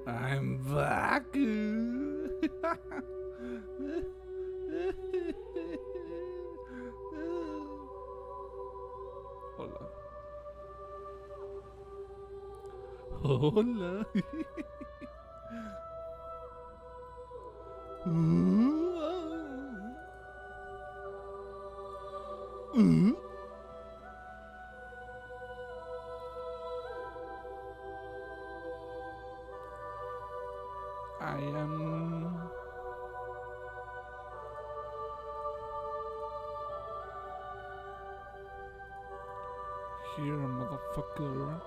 I'm back. Hola. Hola. I am here, motherfucker.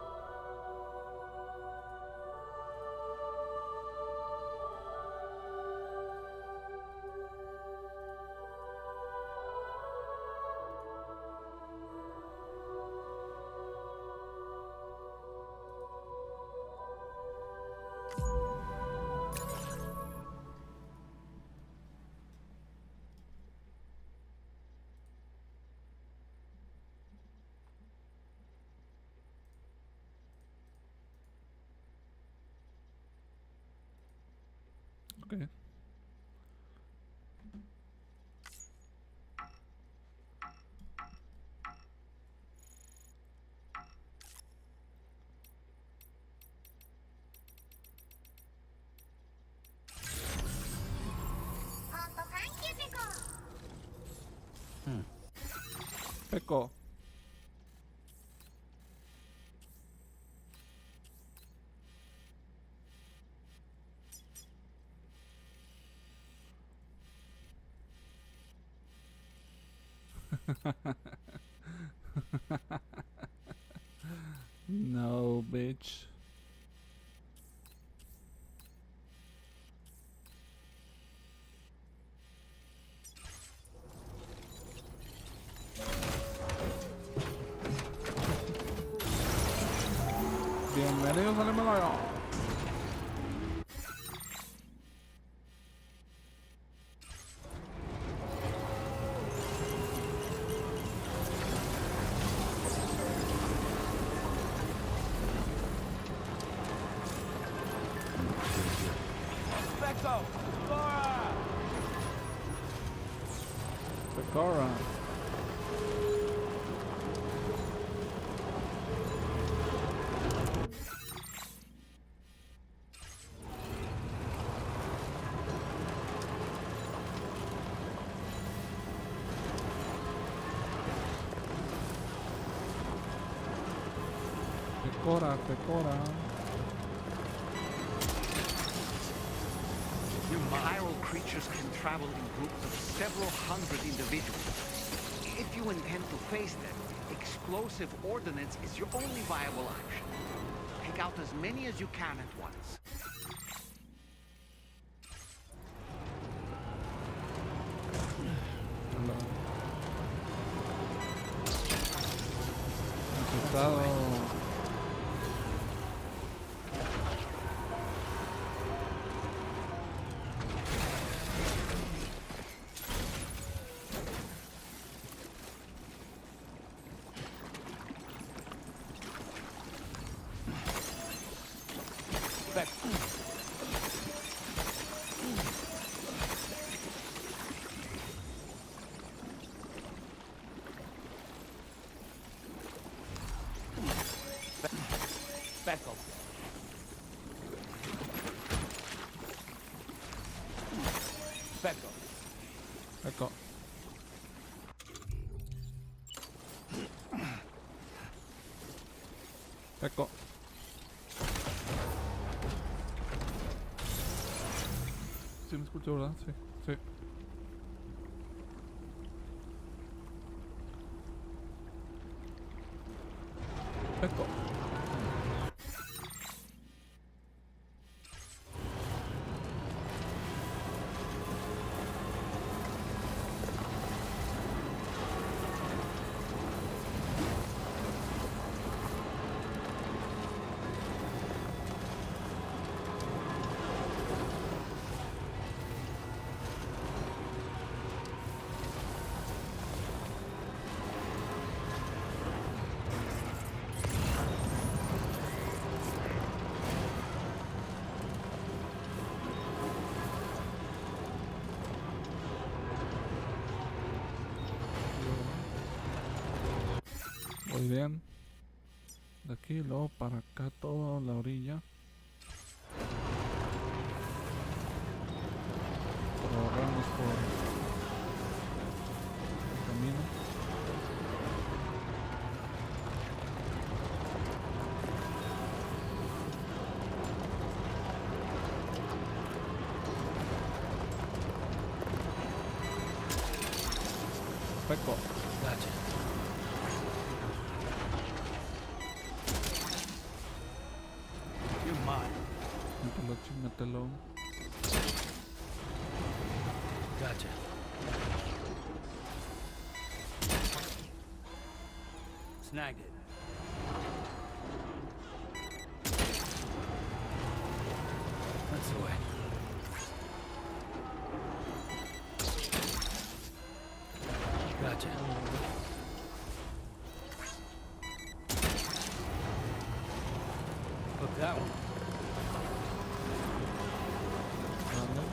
Okay. Peko. No, bitch. Bienvenidos al Himalaya. Pecora. Pecora, pecora. Viral creatures can travel in groups of several hundred individuals. If you intend to face them, explosive ordnance is your only viable option. Take out as many as you can at once. Speckle. Speckle. Ecco. Ecco. Sí, me escucho, ¿verdad? Sí, sí. Eco. Muy bien. De aquí luego para acá toda la orilla. Pero ahorramos por el camino. Peco. Gotcha. You're mine. Mételo, mételo. Gotcha. Snagged it. That's the way. Gotcha. Look that one. Vale.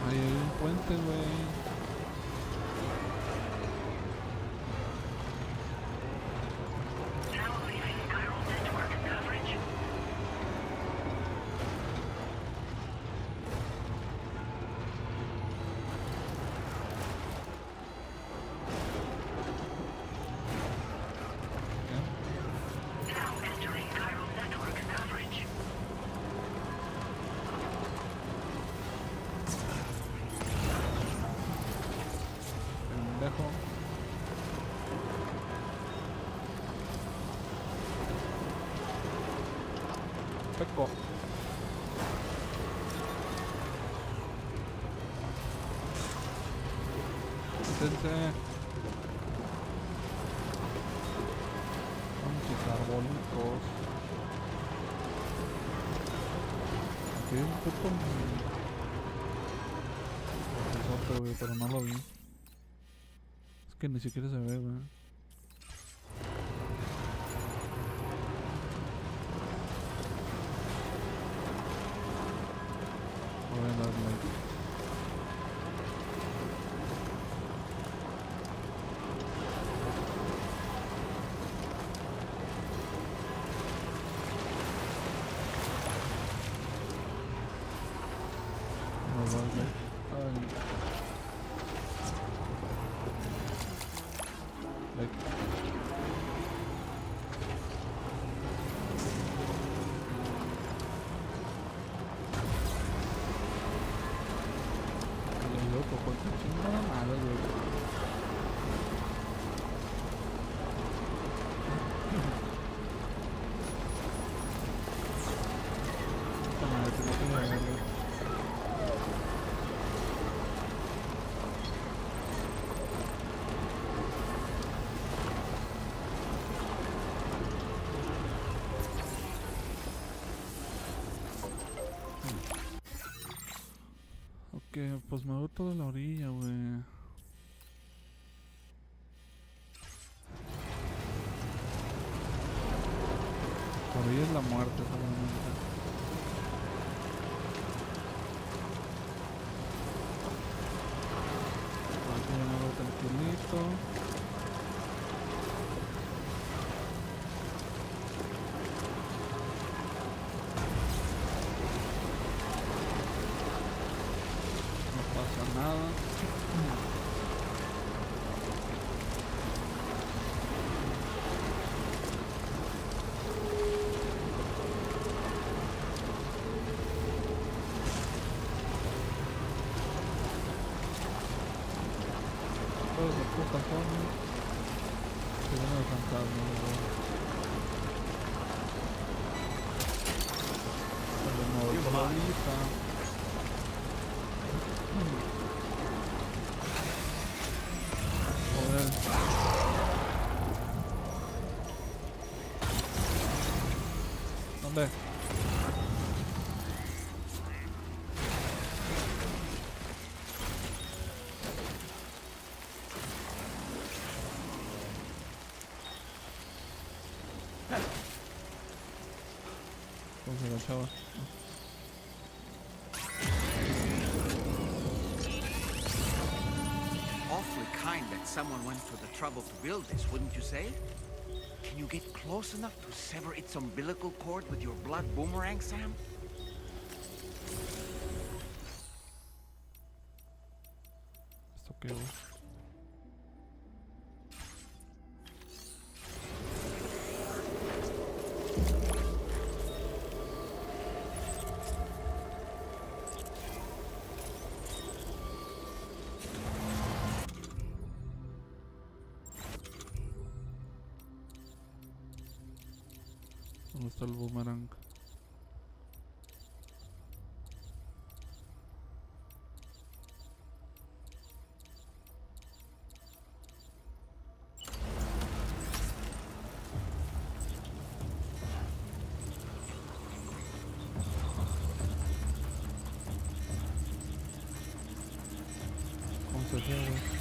Ahí hay un puente, güey. Pendejo. Peco. Quítense. Muchos arbolitos. Aquí hay un puto besote, güey, pero no lo vi. Es que ni siquiera se ve, güey. Voy a dar like. No voy a dar like. Ay. Like. Lo loco, porque chingada madre, güey. Esta madre que no tiene verga. Ok, pues me voy toda la orilla, güey. Por ahí es la muerte solamente. Aquí me voy tranquilito. No pasa nada. de puta forma. Que viene el fantasma, se le movió por la orillita. Joder. ¿Dónde? ¿Cómo se agachaba? Awfully kind that someone went to the trouble to build this, wouldn't you say? Can you get close enough to sever its umbilical cord with your blood boomerang, Sam? ¿Esto qué, güey? ¿Dónde está el boomerang? ¿Cómo se hacía, güey?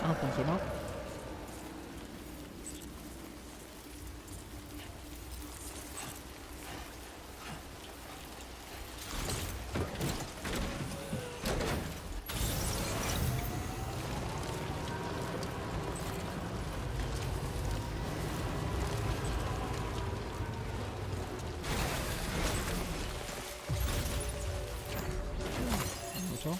Ah, funcionó. ¿Mucho?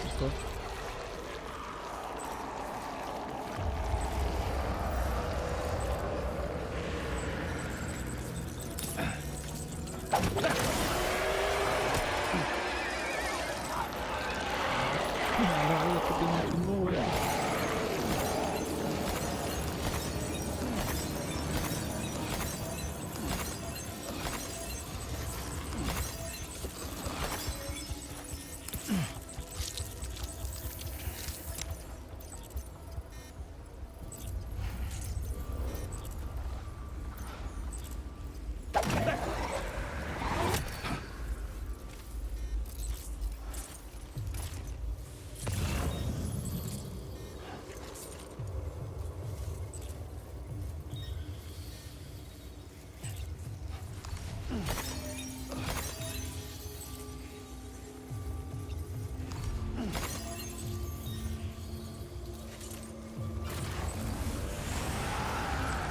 Listo. Ahora voy a que tengo un chingo, güey.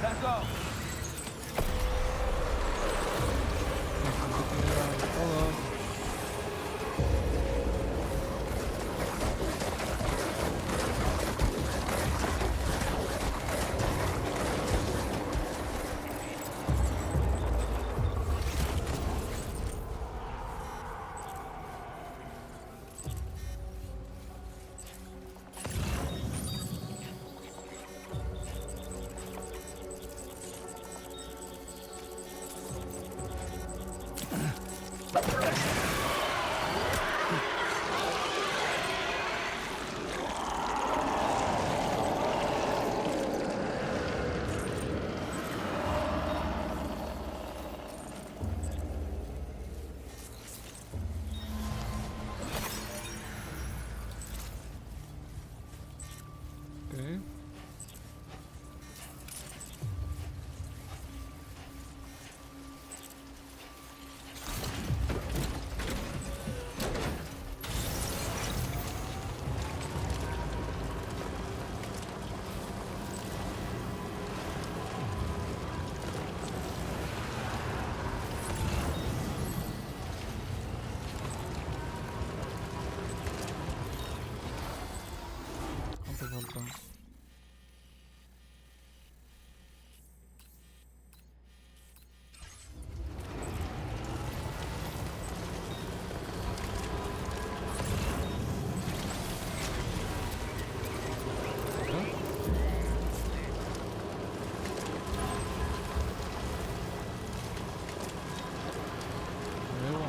Let's go. Okay. ¿Cuánto falta? Luego.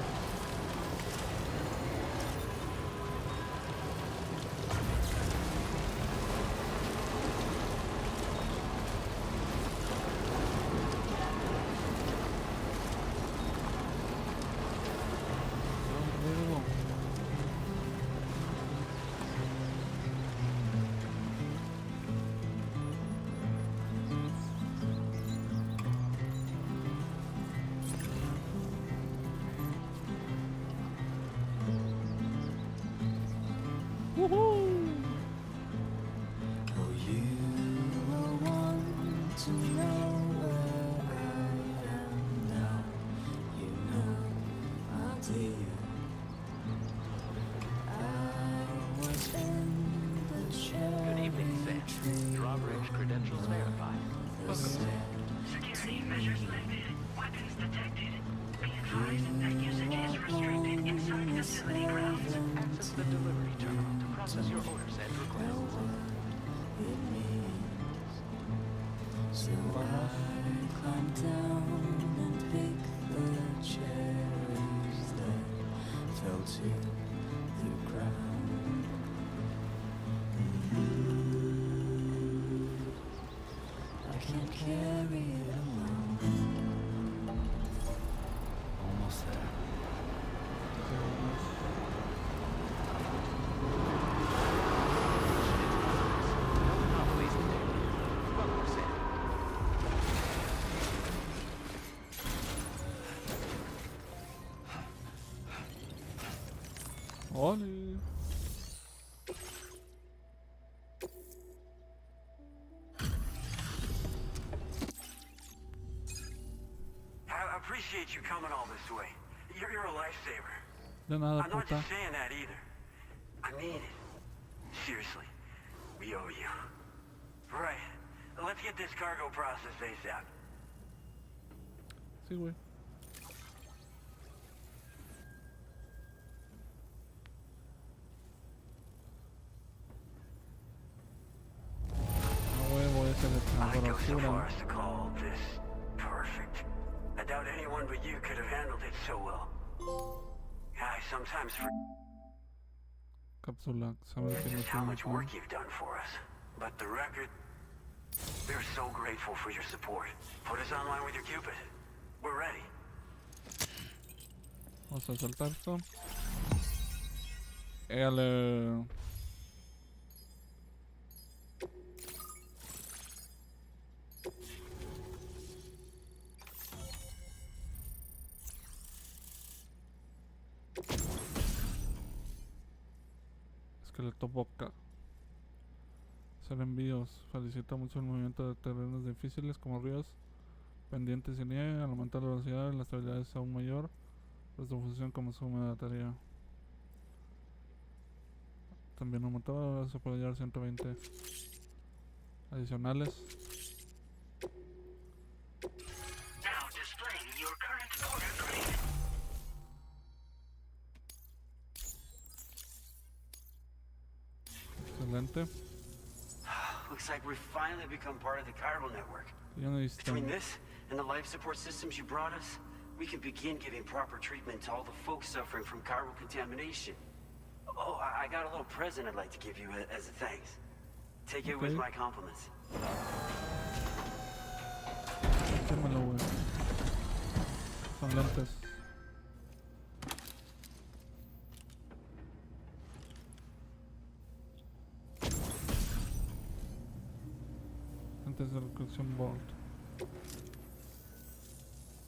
Luego. Oh, you will want to know where I am now. You know, I'll tell you. I was in the cherry Good evening, Sam. tree Drawbridge credentials verified. the sand. Security measures lifted. Weapons detected. Be advised that usage is restricted inside facility grounds. Access the delivery terminal to process your orders and requests. It means so I climb down and pick the cherries that fell to the ground. I can't carry it alone. Almost there. Not wasted day. Welcome, Sam. Ollie. I appreciate you coming all this way. You're a lifesaver. De nada, I'm not puta. just saying that either. I mean it. Seriously. We owe you. Right. Let's get this cargo processed ASAP. Sí, güey. A huevo, ese de I'd go so basura. far as to call this perfect. I doubt anyone but you could have handled it so well. I sometimes forget Cápsula, sabes que no just how tiene much plan. work you've done for us. But the record, we're so grateful for your support. Put us online with your Cupid. We're ready. Vamos a saltar esto. Éale. Esqueleto boca. Hacer envíos. Facilita mucho el movimiento de terrenos difíciles como ríos, pendientes y nieve. Al aumentar la velocidad, la estabilidad es aún mayor. Pero su función como suma de batería. También aumentó, se puede llevar 120 adicionales. Now displaying your current order grade. Excelente. Looks like we've finally become part of the chiral network. Ya no Between necesitan. this and the life support systems you brought us, we can begin giving proper treatment to all the folks suffering from chiral contamination. Oh, I got a little present I'd like to give you as a thanks. Take it with Okay. my compliments. Échamelo, güey. Son lentes. Lentes de recolección Bolt.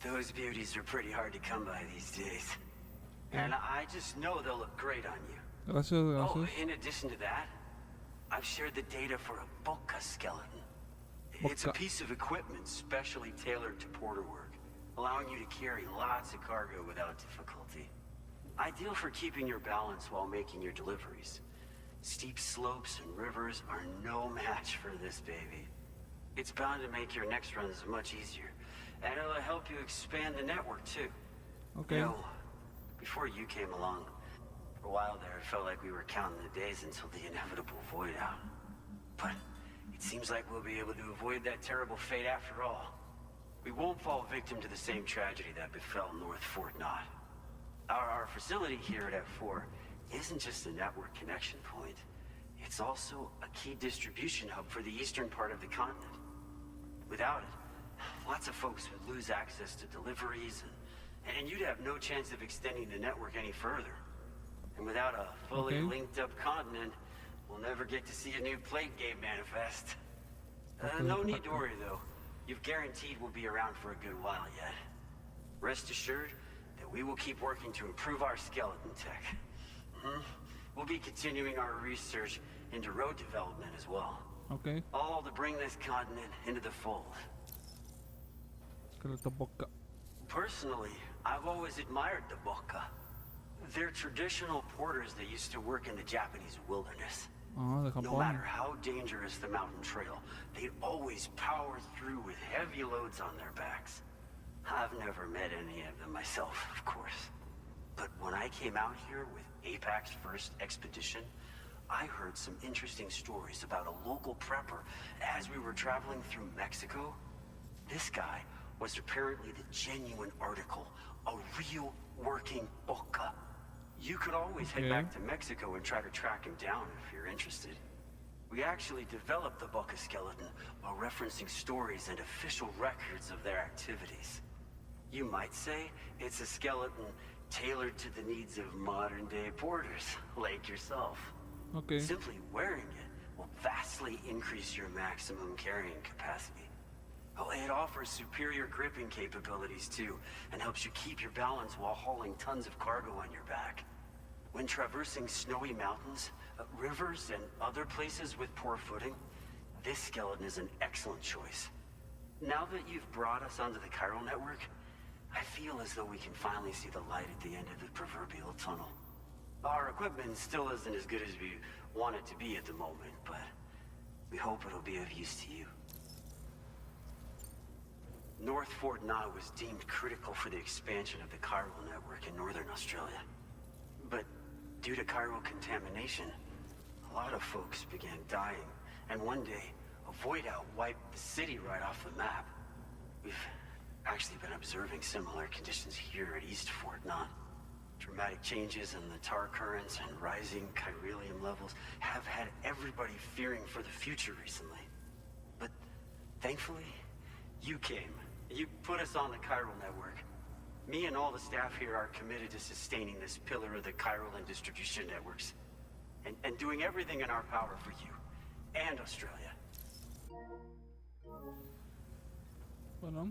Those beauties are pretty hard to come by these days. And I just know they'll look great on you. Gracias, Oh, gracias. in addition to that, I've shared the data for a Boca skeleton. It's a Boca. piece of equipment specially tailored to porter work, allowing you to carry lots of cargo without difficulty. Ideal for keeping your balance while making your deliveries. Steep slopes and rivers are no match for this baby. It's bound to make your next runs much easier, and it'll help you expand the network too. Okay. You know, before you came along, for a while there, it felt like we were counting the days until the inevitable void out. But it seems like we'll be able to avoid that terrible fate after all. We won't fall victim to the same tragedy that befell North Fort Knott. Our facility here at F4 isn't just a network connection point. It's also a key distribution hub for the eastern part of the continent. Without it, lots of folks would lose access to deliveries, and you'd have no chance of extending the network any further. And without a fully Okay. linked up continent, we'll never get to see a new plate game manifest. Okay. No need to worry though. You've guaranteed we'll be around for a good while yet. Rest assured that we will keep working to improve our skeleton tech. We'll be continuing our research into road development as well. Ok. All to bring this continent into the fold. Esqueleto boca. Personally, I've always admired the Boca. They're traditional porters that used to work in the Japanese wilderness. Ah, de No matter Japón. how dangerous the mountain trail, they'd always power through with heavy loads on their backs. I've never met any of them myself, of course. But when I came out here with APAC's first expedition, I heard some interesting stories about a local prepper as we were traveling through Mexico. This guy was apparently the genuine article, a real working Boca. You could always head Okay. back to Mexico and try to track him down if you're interested. We actually developed the Boca skeleton while referencing stories and official records of their activities. You might say it's a skeleton tailored to the needs of modern-day porters, like yourself. Ok. Simply wearing it will vastly increase your maximum carrying capacity. Oh, it offers superior gripping capabilities too, and helps you keep your balance while hauling tons of cargo on your back. When traversing snowy mountains, rivers, and other places with poor footing, this skeleton is an excellent choice. Now that you've brought us onto the chiral network, I feel as though we can finally see the light at the end of the proverbial tunnel. Our equipment still isn't as good as we want it to be at the moment, but we hope it'll be of use to you. North Fort Knott was deemed critical for the expansion of the chiral network in northern Australia. But due to chiral contamination, a lot of folks began dying, and one day, a void out wiped the city right off the map. We've actually been observing similar conditions here at East Fort Knott. Dramatic changes in the tar currents and rising chiralium levels have had everybody fearing for the future recently. But thankfully, you came. You put us on the chiral network. Me and all the staff here are committed to sustaining this pillar of the chiral and distribution networks. And doing everything in our power for you and Australia. Bueno.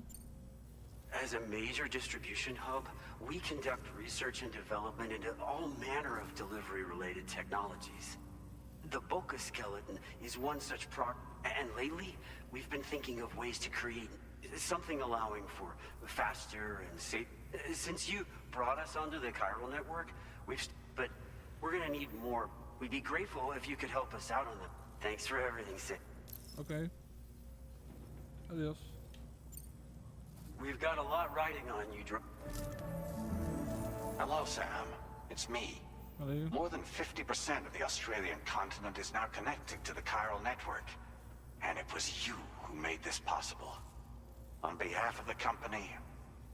As a major distribution hub, we conduct research and development into all manner of delivery-related technologies. The Boca skeleton is one such and lately, we've been thinking of ways to create something allowing for faster and safe. Since you brought us onto the chiral network, but we're gonna need more. We'd be grateful if you could help us out on them. Thanks for everything, Sid. Ok. Adiós. We've got a lot riding on you, Hello, Sam. It's me. Vale. More than 50% of the Australian continent is now connected to the chiral network. And it was you who made this possible. On behalf of the company,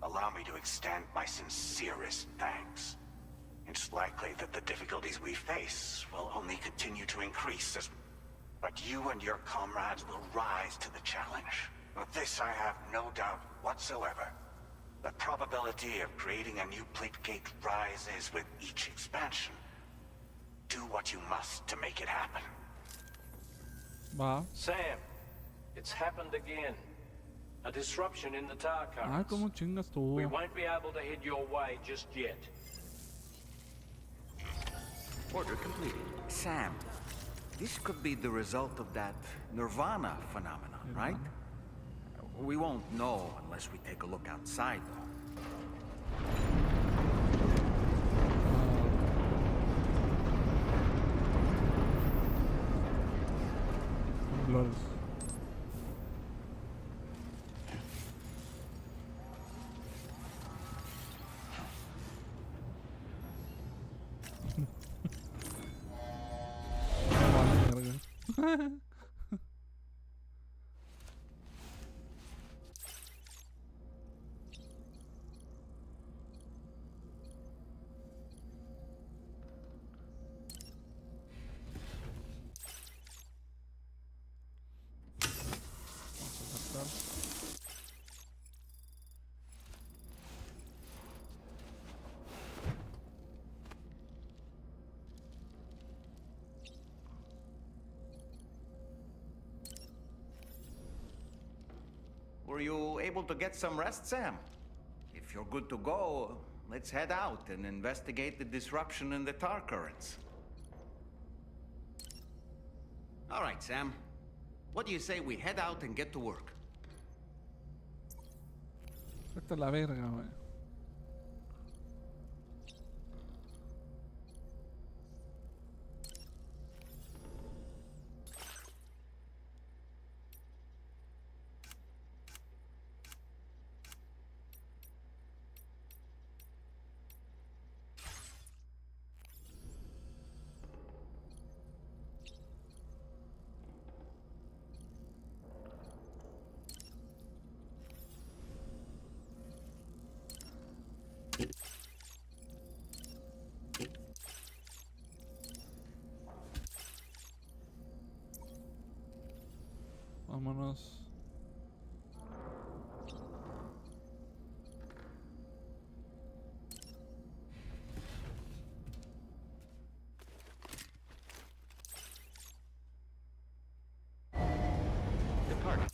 allow me to extend my sincerest thanks. It's likely that the difficulties we face will only continue to increase but you and your comrades will rise to the challenge. Of this I have no doubt whatsoever. The probability of creating a new plate gate rises with each expansion. Do what you must to make it happen. Va. Sam, it's happened again. A disruption in the tar Ah, currents. como chingas tú. We won't be able to head your way just yet. Order completed. Sam, this could be the result of that Nirvana phenomenon, right? We won't know unless we take a look outside, though. Blurs. Were you able to get some rest, Sam? If you're good to go, let's head out and investigate the disruption in the tar currents. All right, Sam. What do you say we head out and get to work? Vete a la verga, güey. Vámonos. Depart.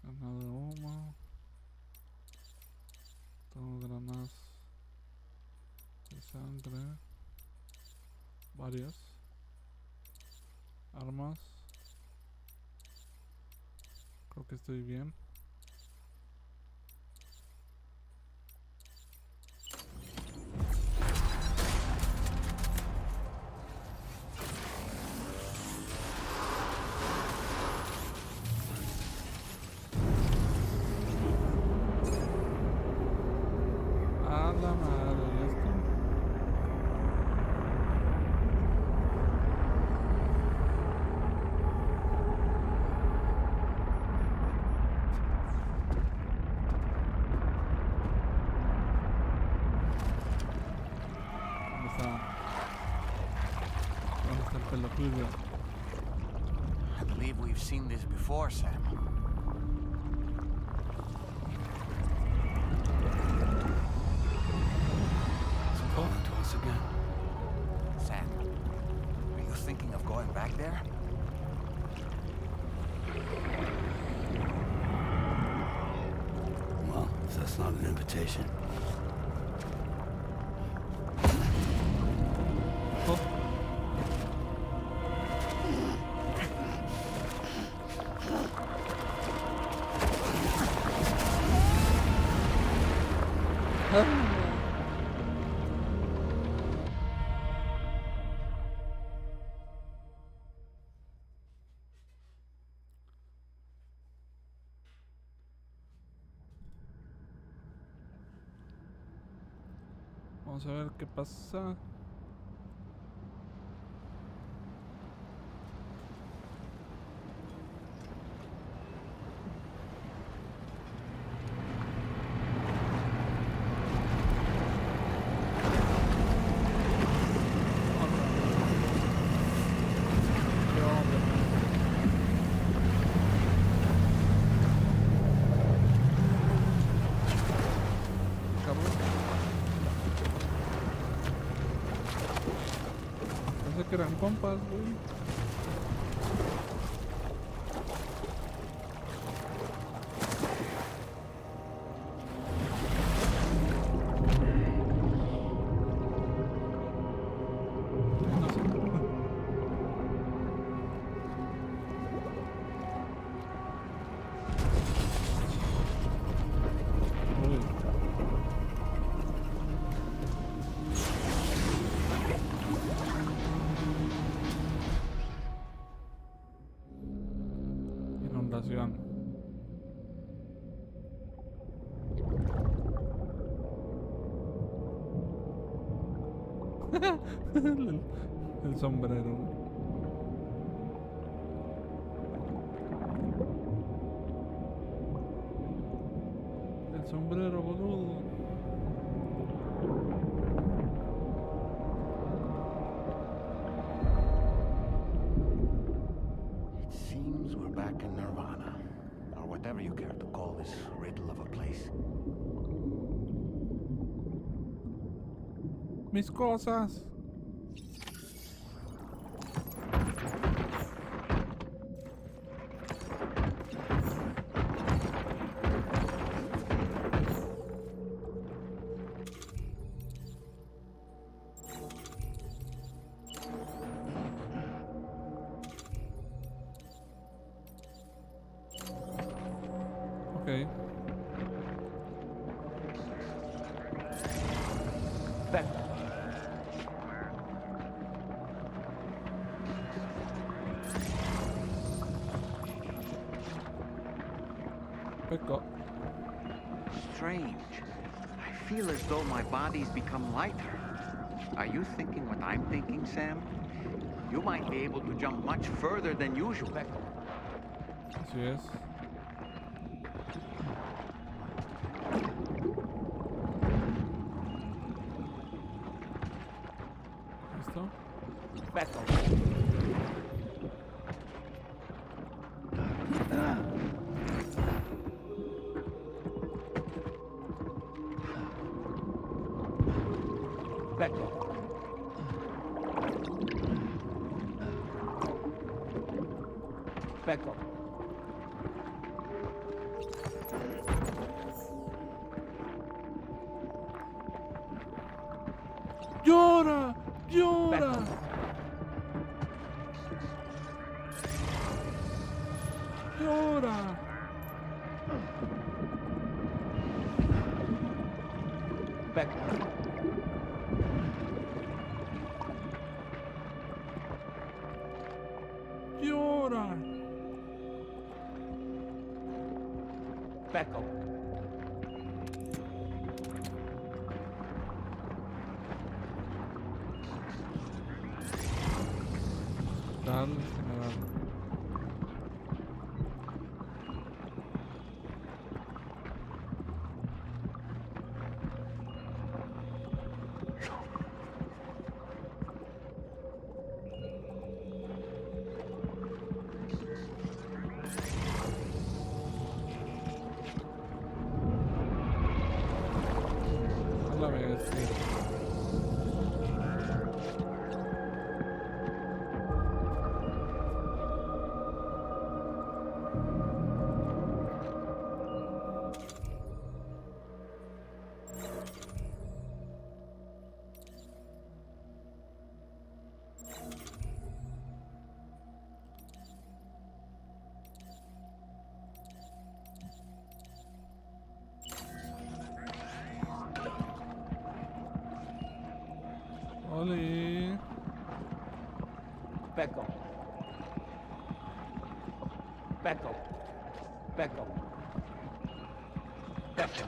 Granada de humo. Tengo granadas de sangre. Varias. Armas. Creo que estoy bien. A la madre, ¿y esto? ¿Dónde está? ¿Dónde está el pelotudo? I believe we've seen this before, Sam. It's calling to us again. Sam, are you thinking of going back there? Well, if that's not an invitation. Oh. Vamos a ver qué pasa. Pensé que eran compas, güey. No sé. Uy. Inundación. El sombrero. El sombrero, boludo. It seems we're back in Nirvana, or whatever you care to call this riddle of a place. Mis cosas. Ok. Back. Pecco. Strange. I feel as though my body's become lighter. Are you thinking what I'm thinking, Sam? You might be able to jump much further than usual. Así es. ¿Listo? Back. Back. Back up. ¡Llora! ¡Llora! ¡Llora! Back. ¡Llora! Back up. Tal, general. A la bestia. Becco. Becco. Becco. Becco.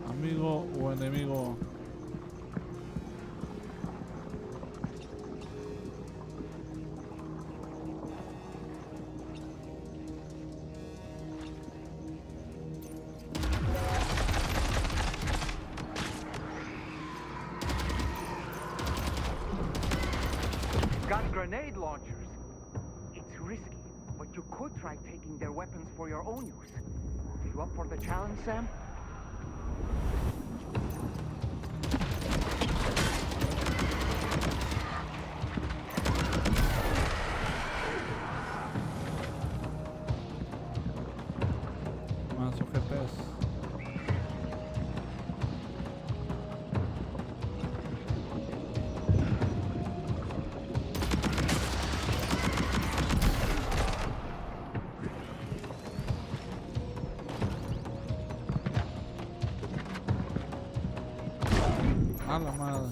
Amigo o enemigo. Got grenade launchers. It's risky, but you could try taking their weapons for your own use. You up for the challenge, Sam? Más ojetes. A la madre.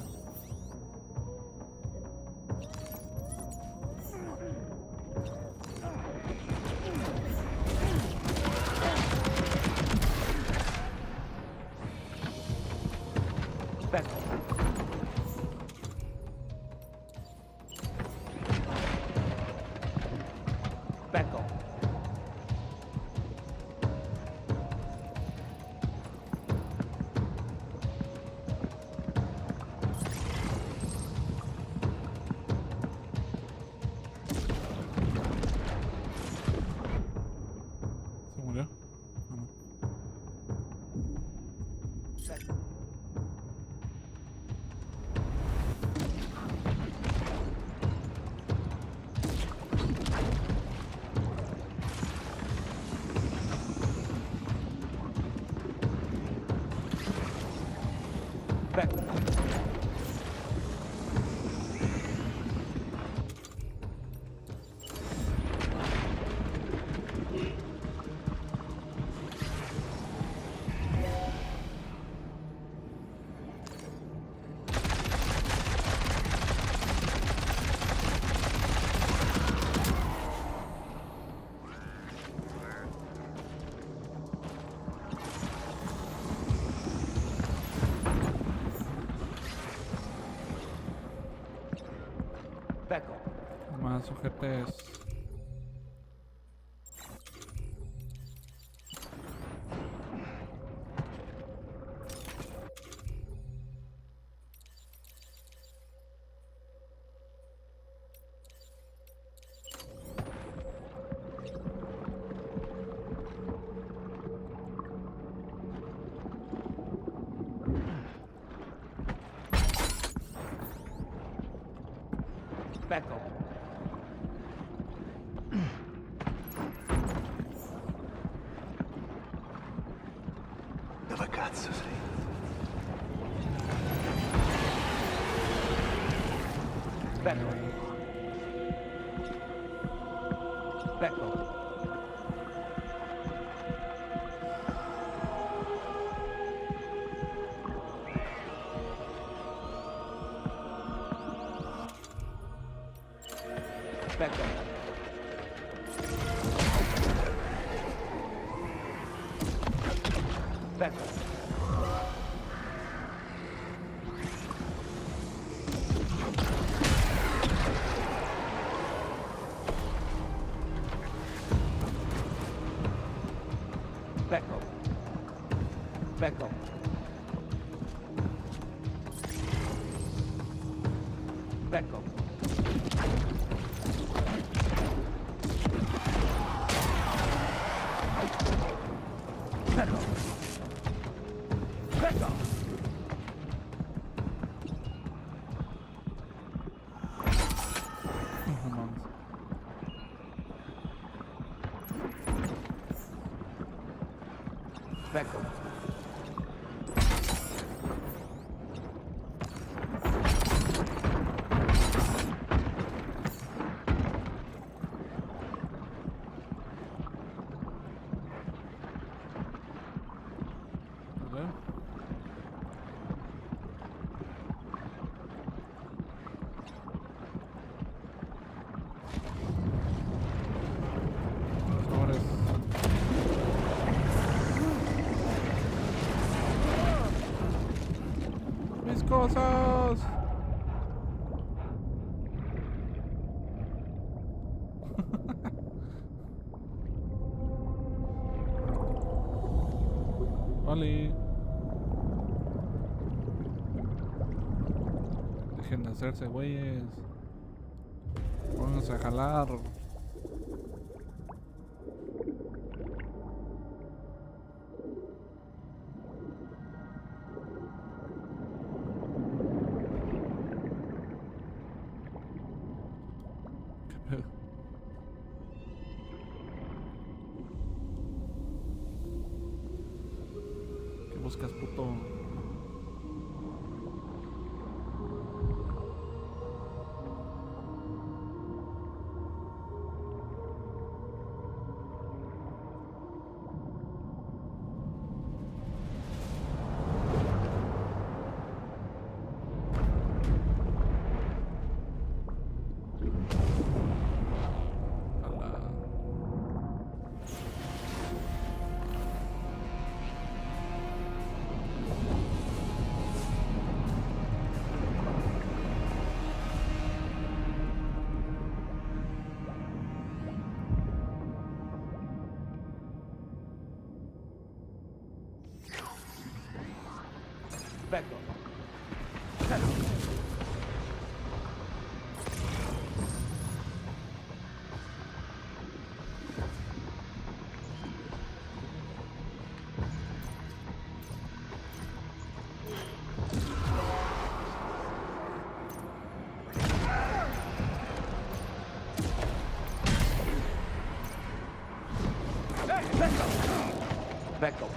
Becco. Becco. ¿Se murió? Ah, no. Becco. Becco. Más ojetes. Becco. Dove cazzo sei? Becco. Becco. Becco. Becco. Becco. Becco. Beckle. Vale. Sobres. Mis cosas. Vale. Dejen de hacerse güeyes. Pónganse a jalar. ¿Qué pedo? ¿Qué buscas, puto? Ala. Beckle. Beckle.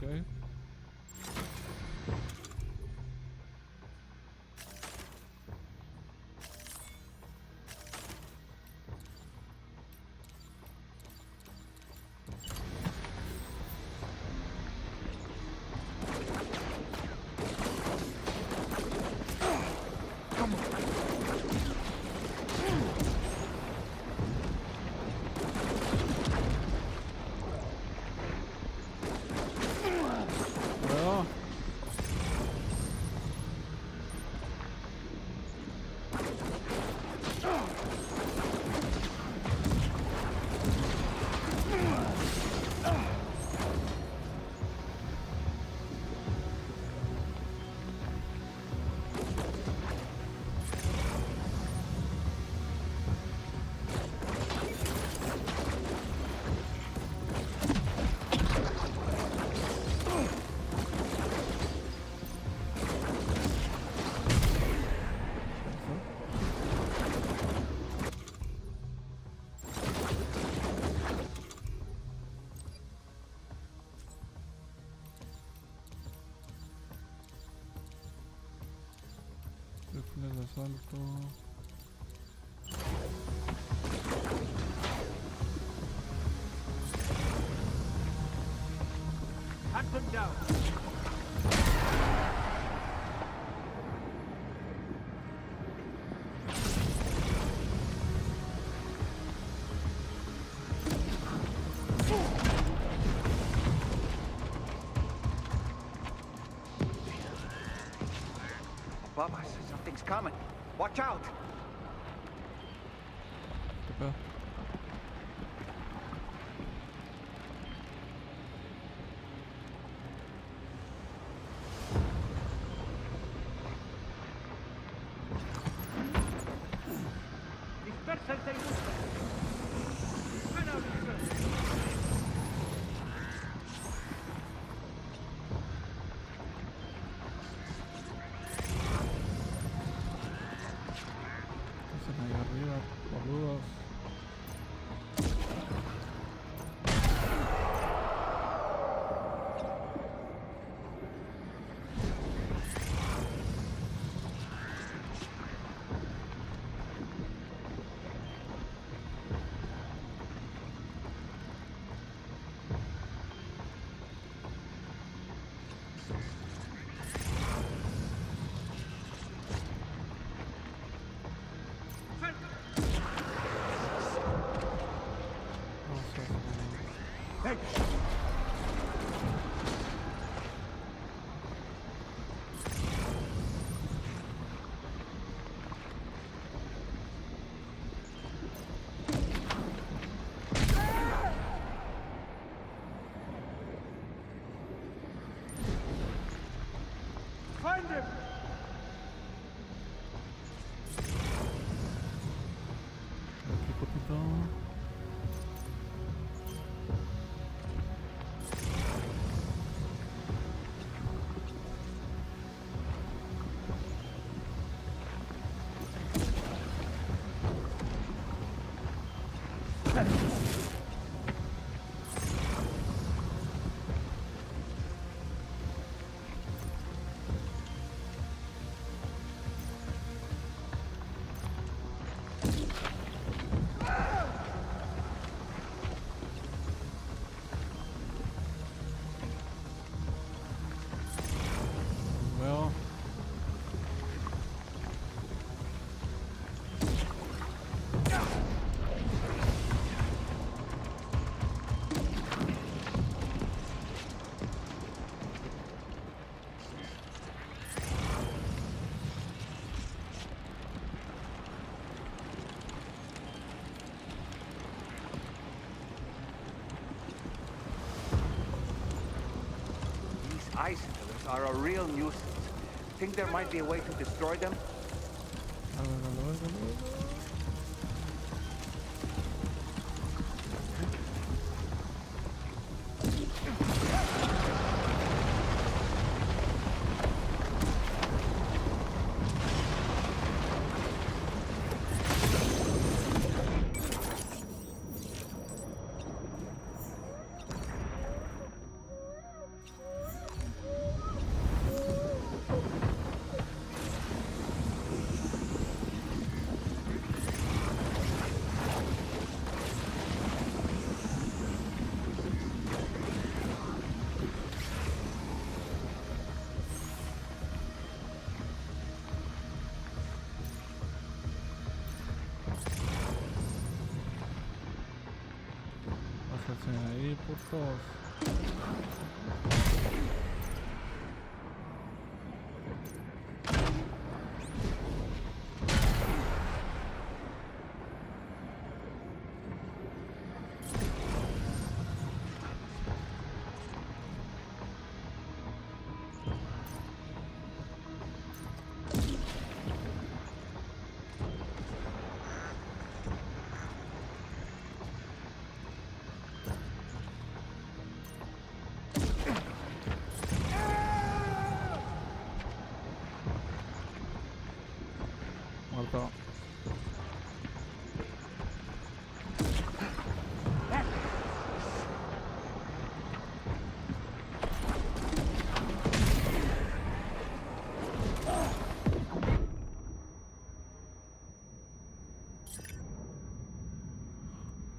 Ok. Bueno. Rifles de asalto. Hunt them down. Above us, something's coming. Watch out! ¿Qué pedo? Dispersa el Ahí arriba, boludos. Aquí poquito. Well, These ice pillars are a real nuisance. Think there might be a way to destroy them? a ver, a ver, a ver. Bájense ahí, putos. Muerto.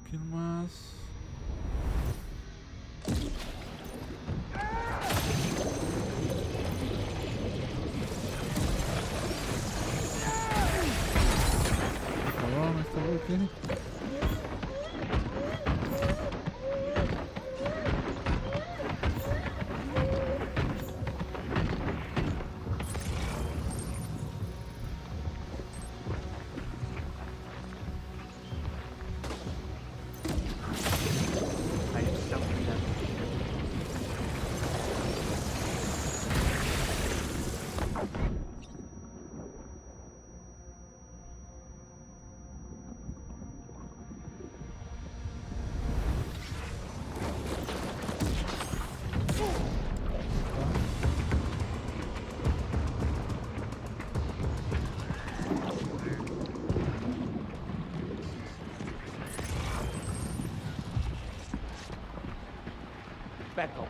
¿Quién más? Cabrón, este güey tiene. I have something that... Becco.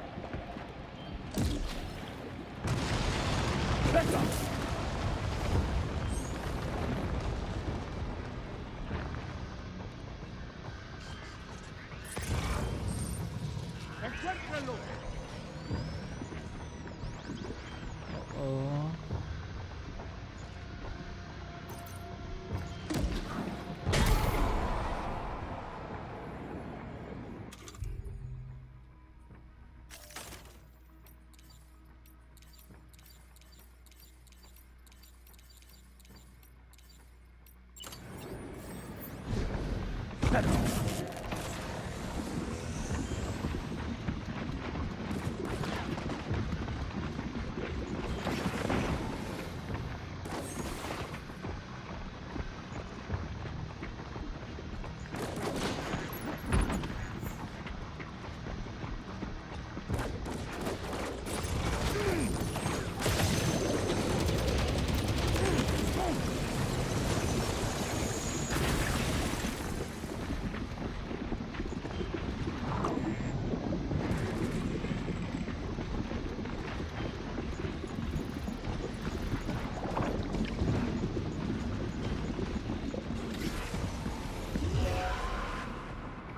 Encuéntralo. Oh.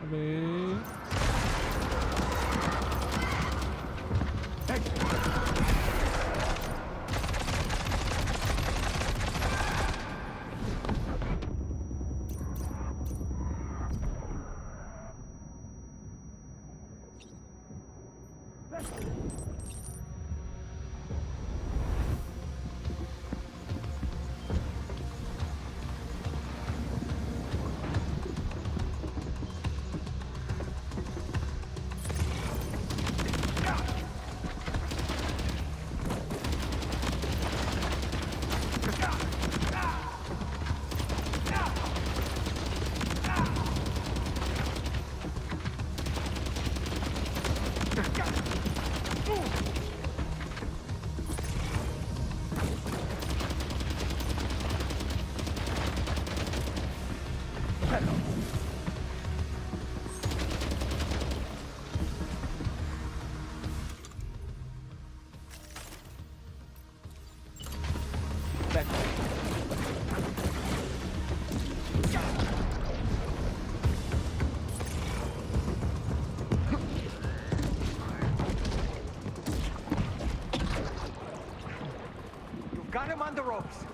A ver. Got him on the ropes.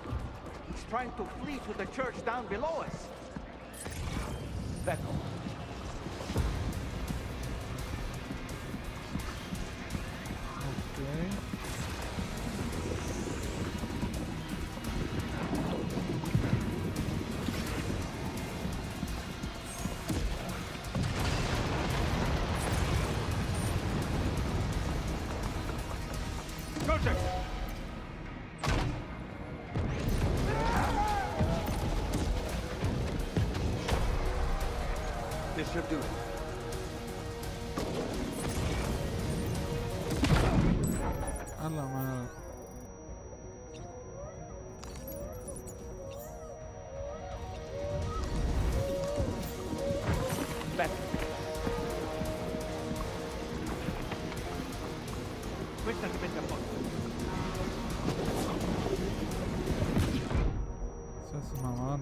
He's trying to flee to the church down below us. Becco. Okay. Project. This should do it. A la madre. Back. Questa si mette a posto. Seas mamón.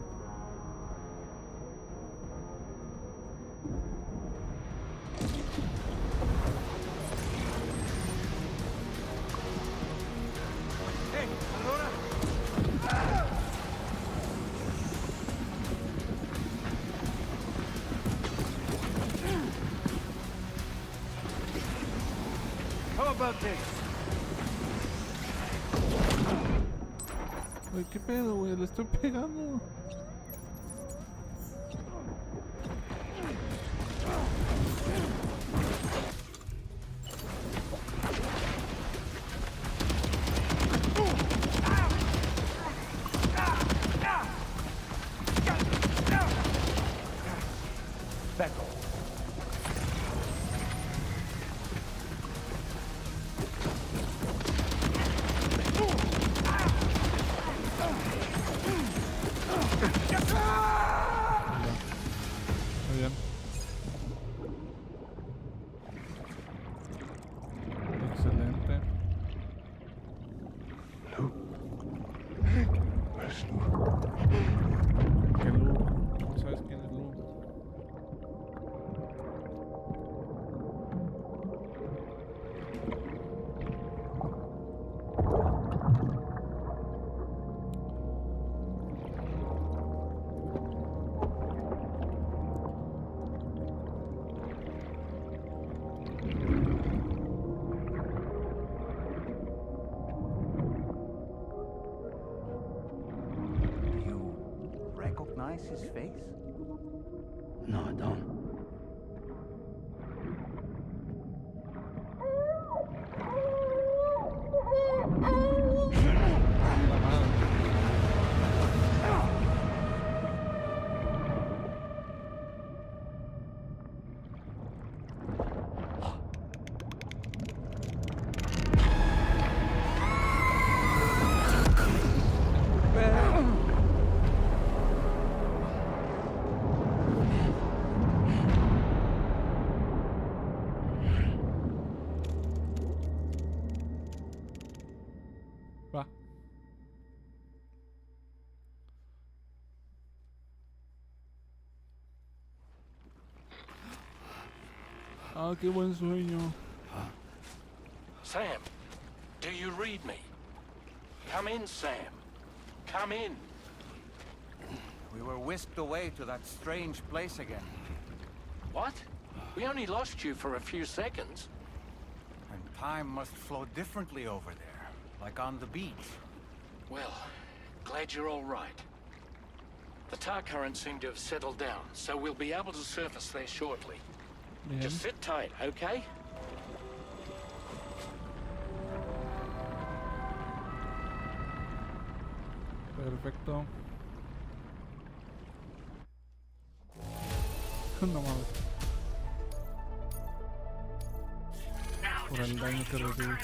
How about this? Güey, ¿qué pedo, güey? Le estoy pegando. Becco. recognize his face? No, I don't. Va. Ah, qué buen sueño. Sam, do you read me? Come in, Sam. Come in. We were whisked away to that strange place again. What? We only lost you for a few seconds. And time must flow differently over there, like on the beach. Well, glad you're all right. The tar currents seem to have settled down, so we'll be able to surface there shortly. Bien. Just sit tight, okay? Perfecto. No mames. Por el daño que recibí.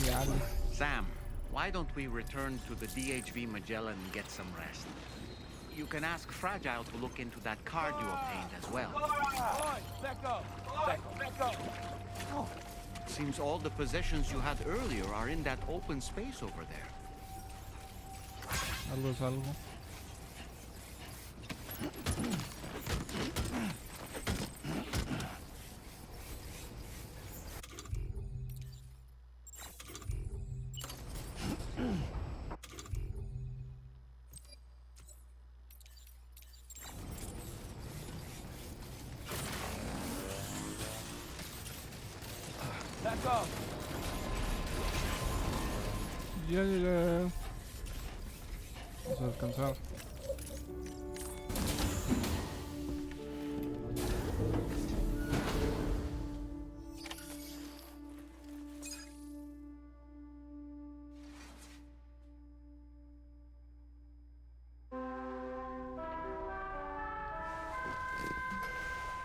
Diablo. Sam, why don't we return to the DHV Magellan and get some rest? You can ask Fragile to look into that card you obtained as well. Oh, seems all the possessions you had earlier are in that open space over there. Algo es algo. Ya llegué. Vamos a descansar.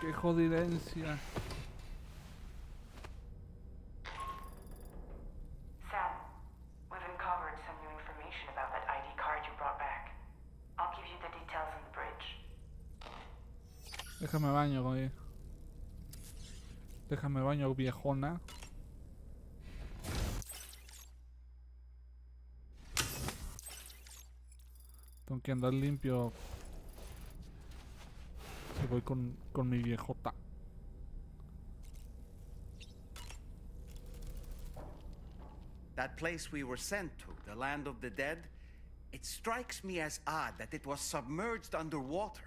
Qué jodidencia. Sam, we've uncovered some new information about that ID card you brought back. I'll give you the details on the bridge. Déjame baño, güey. Déjame baño, viejona. Tengo que andar limpio. Si voy con mi viejota. That place we were sent to, the land of the dead, it strikes me as odd that it was submerged underwater.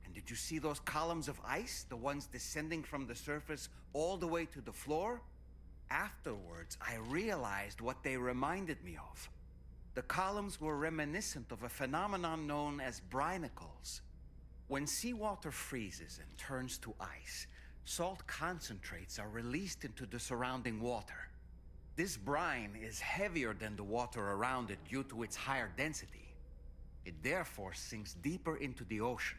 And did you see those columns of ice, the ones descending from the surface all the way to the floor? Afterwards, I realized what they reminded me of. The columns were reminiscent of a phenomenon known as brinicles. When seawater freezes and turns to ice, salt concentrates are released into the surrounding water. This brine is heavier than the water around it due to its higher density. It therefore sinks deeper into the ocean.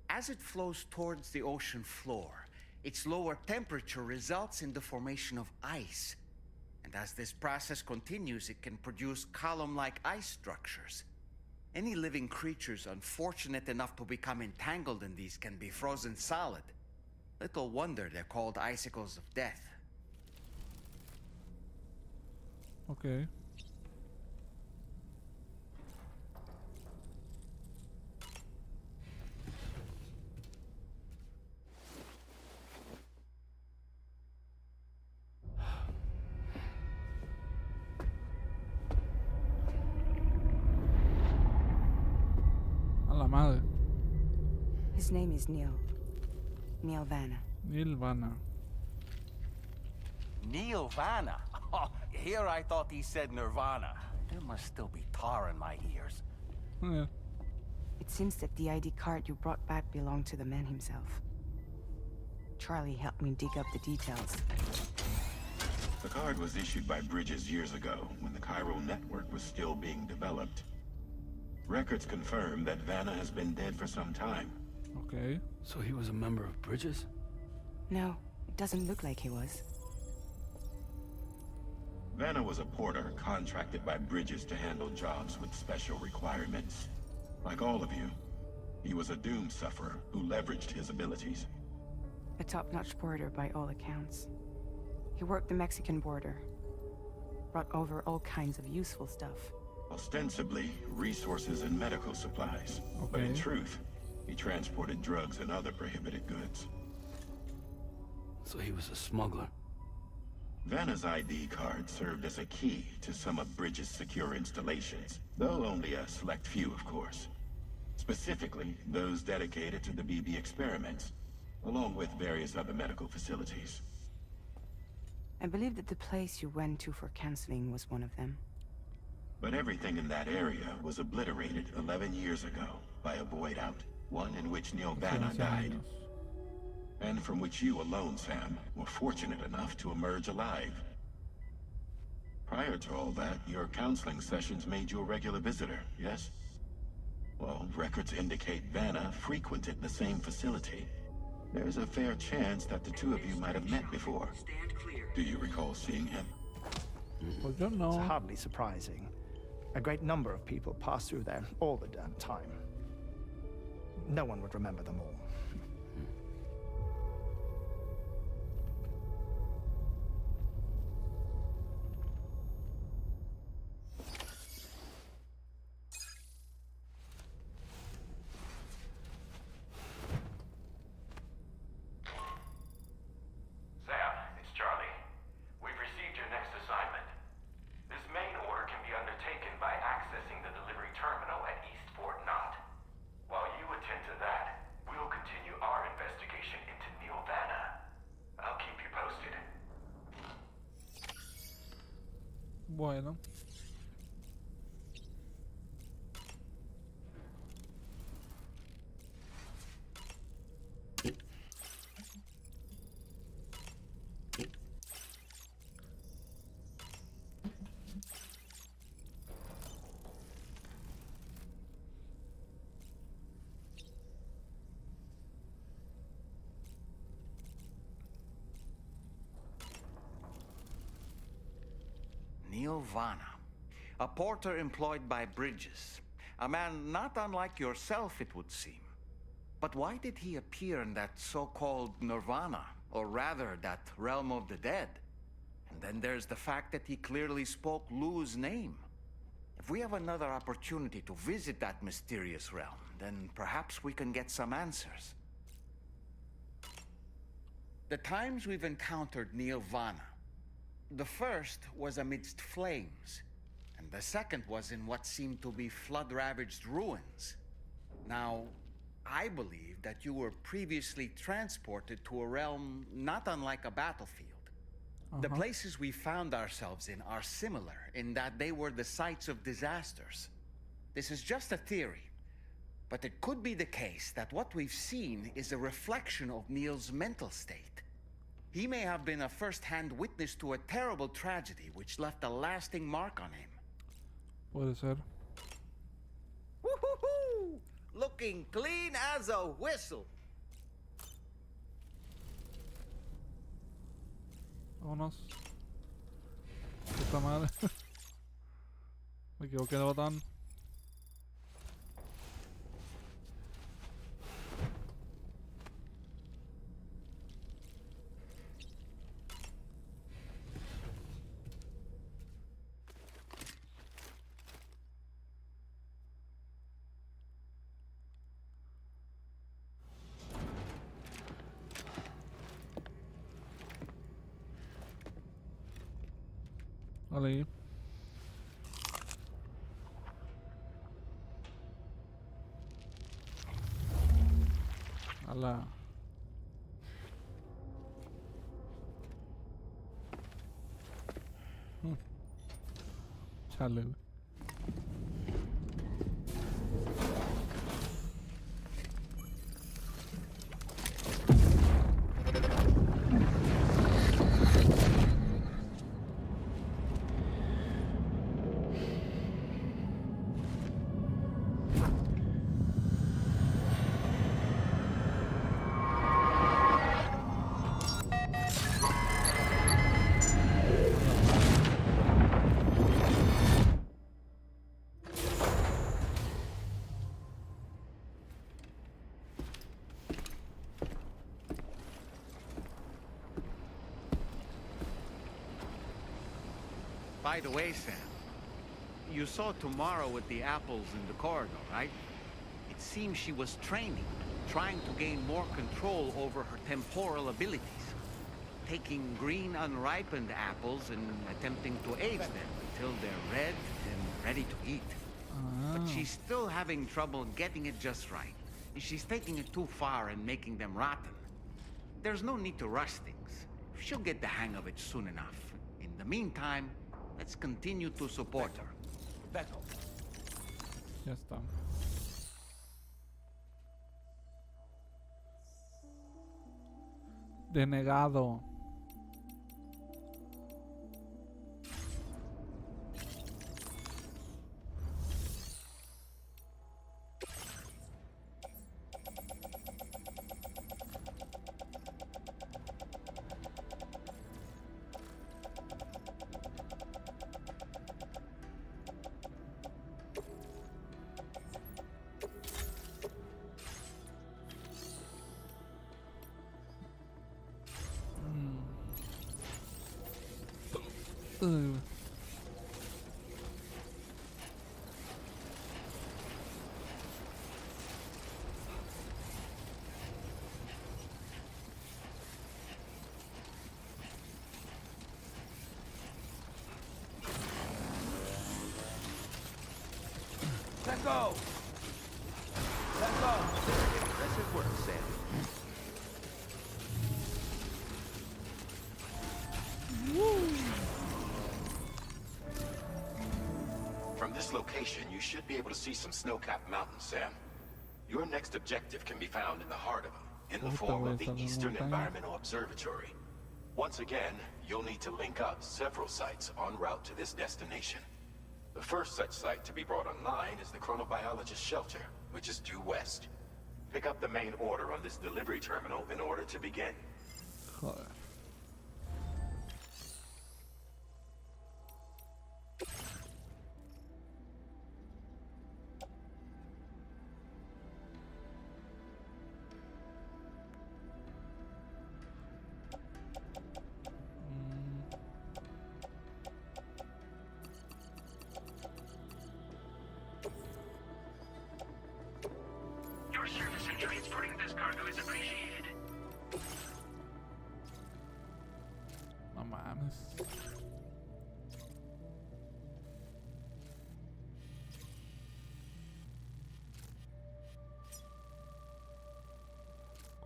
As it flows towards the ocean floor, its lower temperature results in the formation of ice. And as this process continues, it can produce column-like ice structures. Any living creatures unfortunate enough to become entangled in these can be frozen solid. Little wonder they're called icicles of death. Ok. A la madre. His name is Neil. Neil Vanna. Nirvana. Neil Vanna? Oh, here I thought he said Nirvana. There must still be tar in my ears. It seems that the ID card you brought back belonged to the man himself. Charlie helped me dig up the details. The card was issued by Bridges years ago, when the chiral network was still being developed. Records confirm that Vanna has been dead for some time. Okay. So he was a member of Bridges? No, it doesn't look like he was. Vanna was a porter contracted by Bridges to handle jobs with special requirements. Like all of you, he was a doom sufferer who leveraged his abilities. A top-notch porter by all accounts. He worked the Mexican border. Brought over all kinds of useful stuff. Ostensibly, resources and medical supplies. Okay. But in truth, he transported drugs and other prohibited goods. So he was a smuggler. Vanna's ID card served as a key to some of Bridges' secure installations, though only a select few, of course. Specifically, those dedicated to the BB experiments, along with various other medical facilities. I believe that the place you went to for counseling was one of them. But everything in that area was obliterated 11 years ago by a void out, one in which Neil Vanna died. And from which you alone, Sam, were fortunate enough to emerge alive. Prior to all that, your counseling sessions made you a regular visitor, yes? Well, records indicate Vanna frequented the same facility. There's a fair chance that the two of you might have met before. Do you recall seeing him? Pues yo no. It's hardly surprising. A great number of people pass through there all the damn time. No one would remember them all. Bueno. Neil Vanna, a porter employed by Bridges. A man not unlike yourself, it would seem. But why did he appear in that so-called Nirvana, or rather, that realm of the dead? And then there's the fact that he clearly spoke Lou's name. If we have another opportunity to visit that mysterious realm, then perhaps we can get some answers. The times we've encountered Neil Vanna, the first was amidst flames, and the second was in what seemed to be flood-ravaged ruins. Now, I believe that you were previously transported to a realm not unlike a battlefield. The places we found ourselves in are similar in that they were the sites of disasters. This is just a theory, but it could be the case that what we've seen is a reflection of Neil's mental state. He may have been a first-hand witness to a terrible tragedy which left a lasting mark on him. Puede ser. Woo-hoo-hoo! Looking clean as a whistle. Vámonos. Puta madre. Me equivoqué de botón. Ali. Ala. Chale. By the way, Sam, you saw Tomorrow with the apples in the corridor, right? It seems she was training, trying to gain more control over her temporal abilities. Taking green unripened apples and attempting to age them until they're red and ready to eat. But she's still having trouble getting it just right. She's taking it too far and making them rotten. There's no need to rush things. She'll get the hang of it soon enough. In the meantime, let's continue to support her. Beto. Ya está. Denegado. Let go! Let go! Impressive work, Sam. From this location, you should be able to see some snow-capped mountains, Sam. Your next objective can be found in the heart of them, in the form of the Eastern Environmental Observatory. Once again, you'll need to link up several sites en route to this destination. The first such site to be brought online is the Chronobiologist Shelter, which is due west. Pick up the main order on this delivery terminal in order to begin. Joder. Your service in transporting this cargo is appreciated. No mames.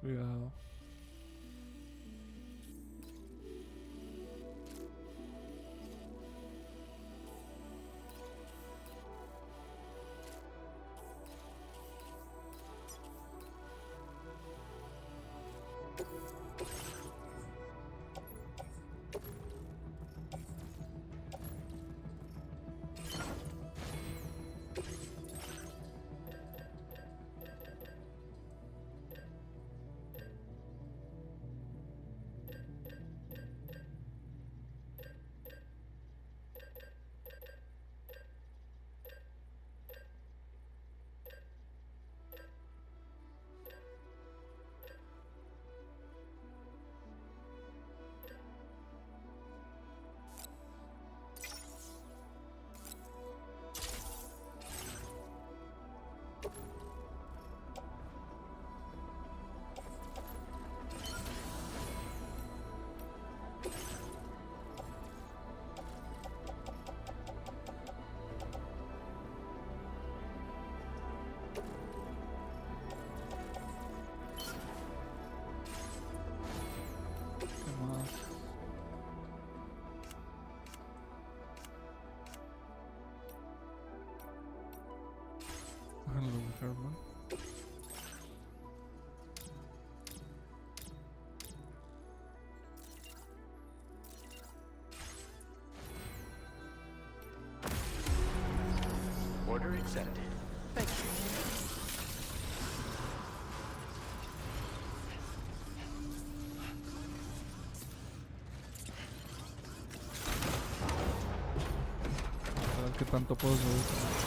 Cuidado. Hello, Herman. Order accepted. Thank you. A ver qué tanto puedo subir.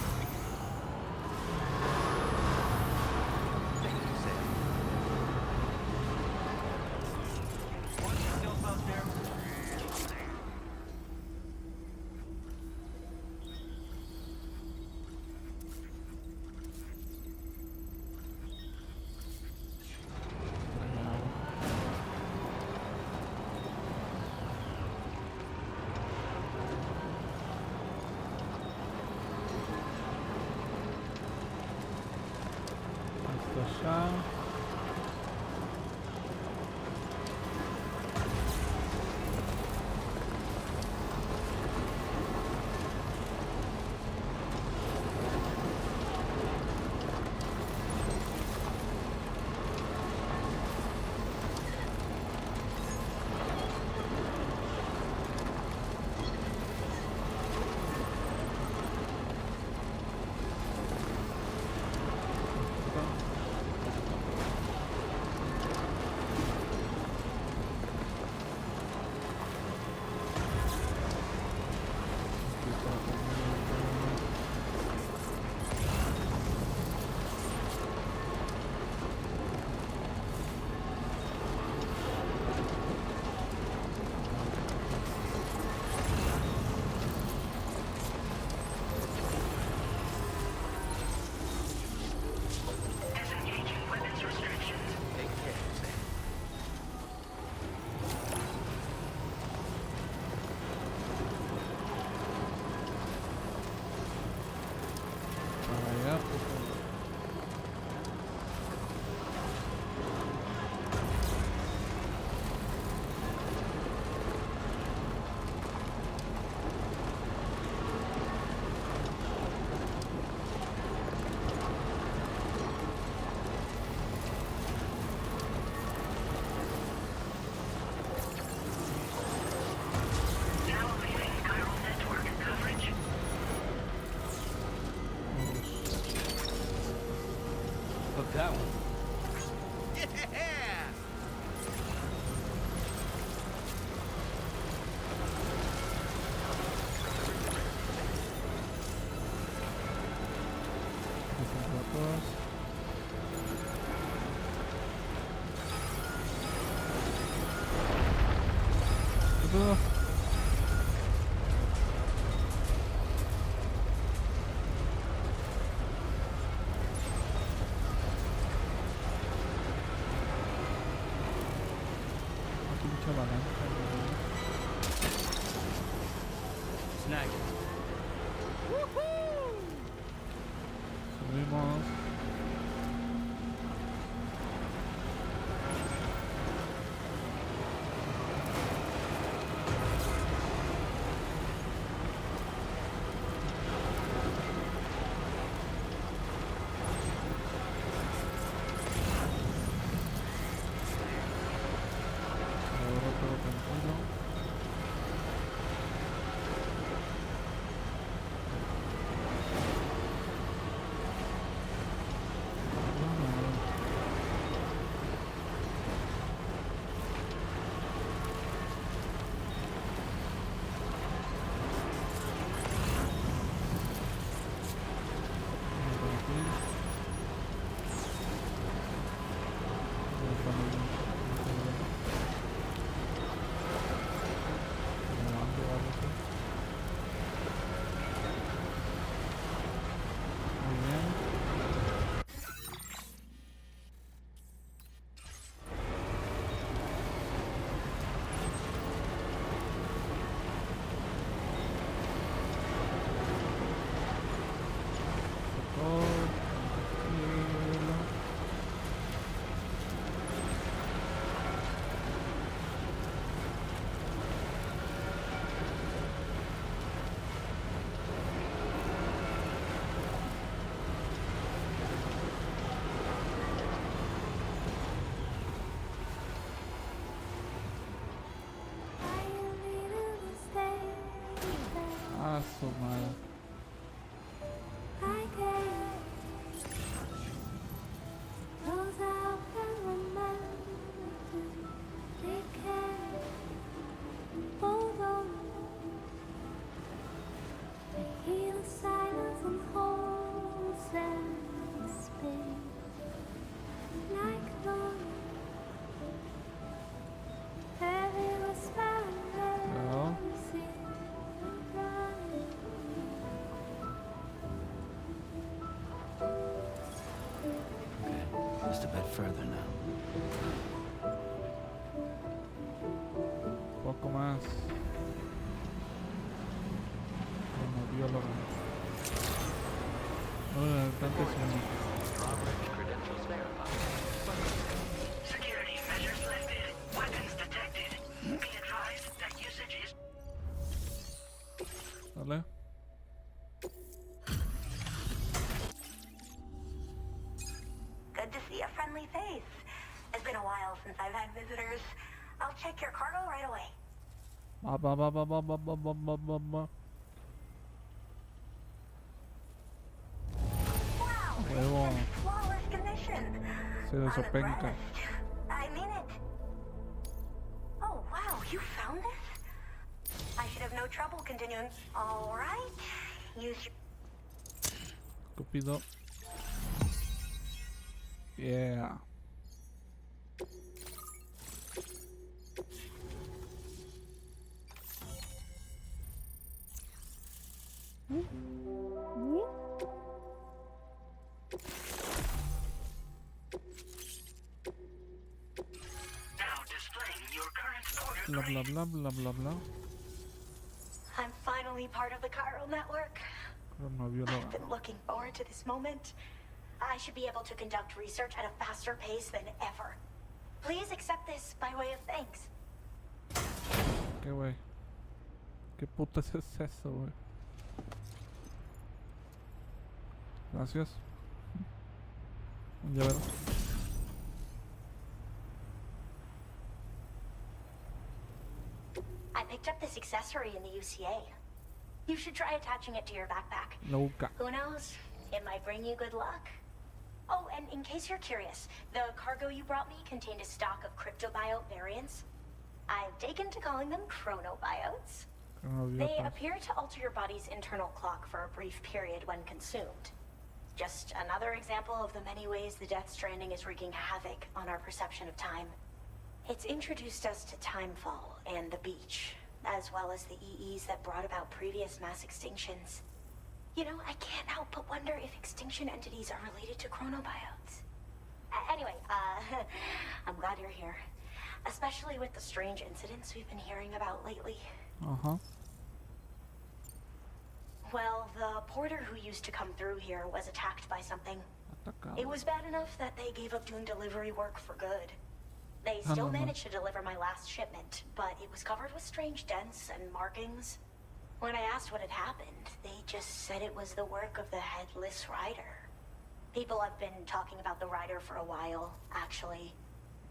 Esto allá. Disengaging weapons restrictions. Take care, Sam. Para allá, por favor. Now leaving chiral network coverage. Look that one. Yeah! ¿Qué pedo? Aquí mucha avalancha, güey. Snag it. Subimos. Ahora todo tranquilo. Muy bien. Tranquilo. Ah, su madre. No. Okay, just a bit further now. Poco más. Como biólogo. Ahora, tanto sueño. Drawbridge credentials verified. a friendly face. It's been a while since I've had visitors. I'll check your cargo right away. Ba, ba, ba, ba, ba, ba, ba, ba, ba, ba, ba. Wow, Huevo. it's in flawless condition. Se I'm desopenca. impressed. I mean it. Oh, wow, you found this? I should have no trouble continuing. All right. Use your... Estúpido. Yeah. Now displaying your current order Bla bla grade. bla bla bla bla. I'm finally part of the chiral network. Cronobióloga. I've been looking forward to this moment. I should be able to conduct research at a faster pace than ever. Please accept this by way of thanks. ¿Qué güey? ¿Qué putas es eso, güey? Gracias. Un llavero. I picked up this accessory in the UCA. You should try attaching it to your backpack. Nunca. Who knows? It might bring you good luck. Oh, and in case you're curious, the cargo you brought me contained a stock of cryptobiote variants. I've taken to calling them chronobiotes. They Cronobiotas. appear to alter your body's internal clock for a brief period when consumed. Just another example of the many ways the Death Stranding is wreaking havoc on our perception of time. It's introduced us to timefall and the beach, as well as the EEs that brought about previous mass extinctions. You know, I can't help but wonder if extinction entities are related to chronobiotes. Anyway, I'm glad you're here. Especially with the strange incidents we've been hearing about lately. Ajá. Well, the porter who used to come through here was attacked by something. Atacado. It was bad enough that they gave up doing delivery work for good. They still managed to deliver my last shipment, but it was covered with strange dents and markings. When I asked what had happened, they just said it was the work of the headless rider. People have been talking about the rider for a while, actually.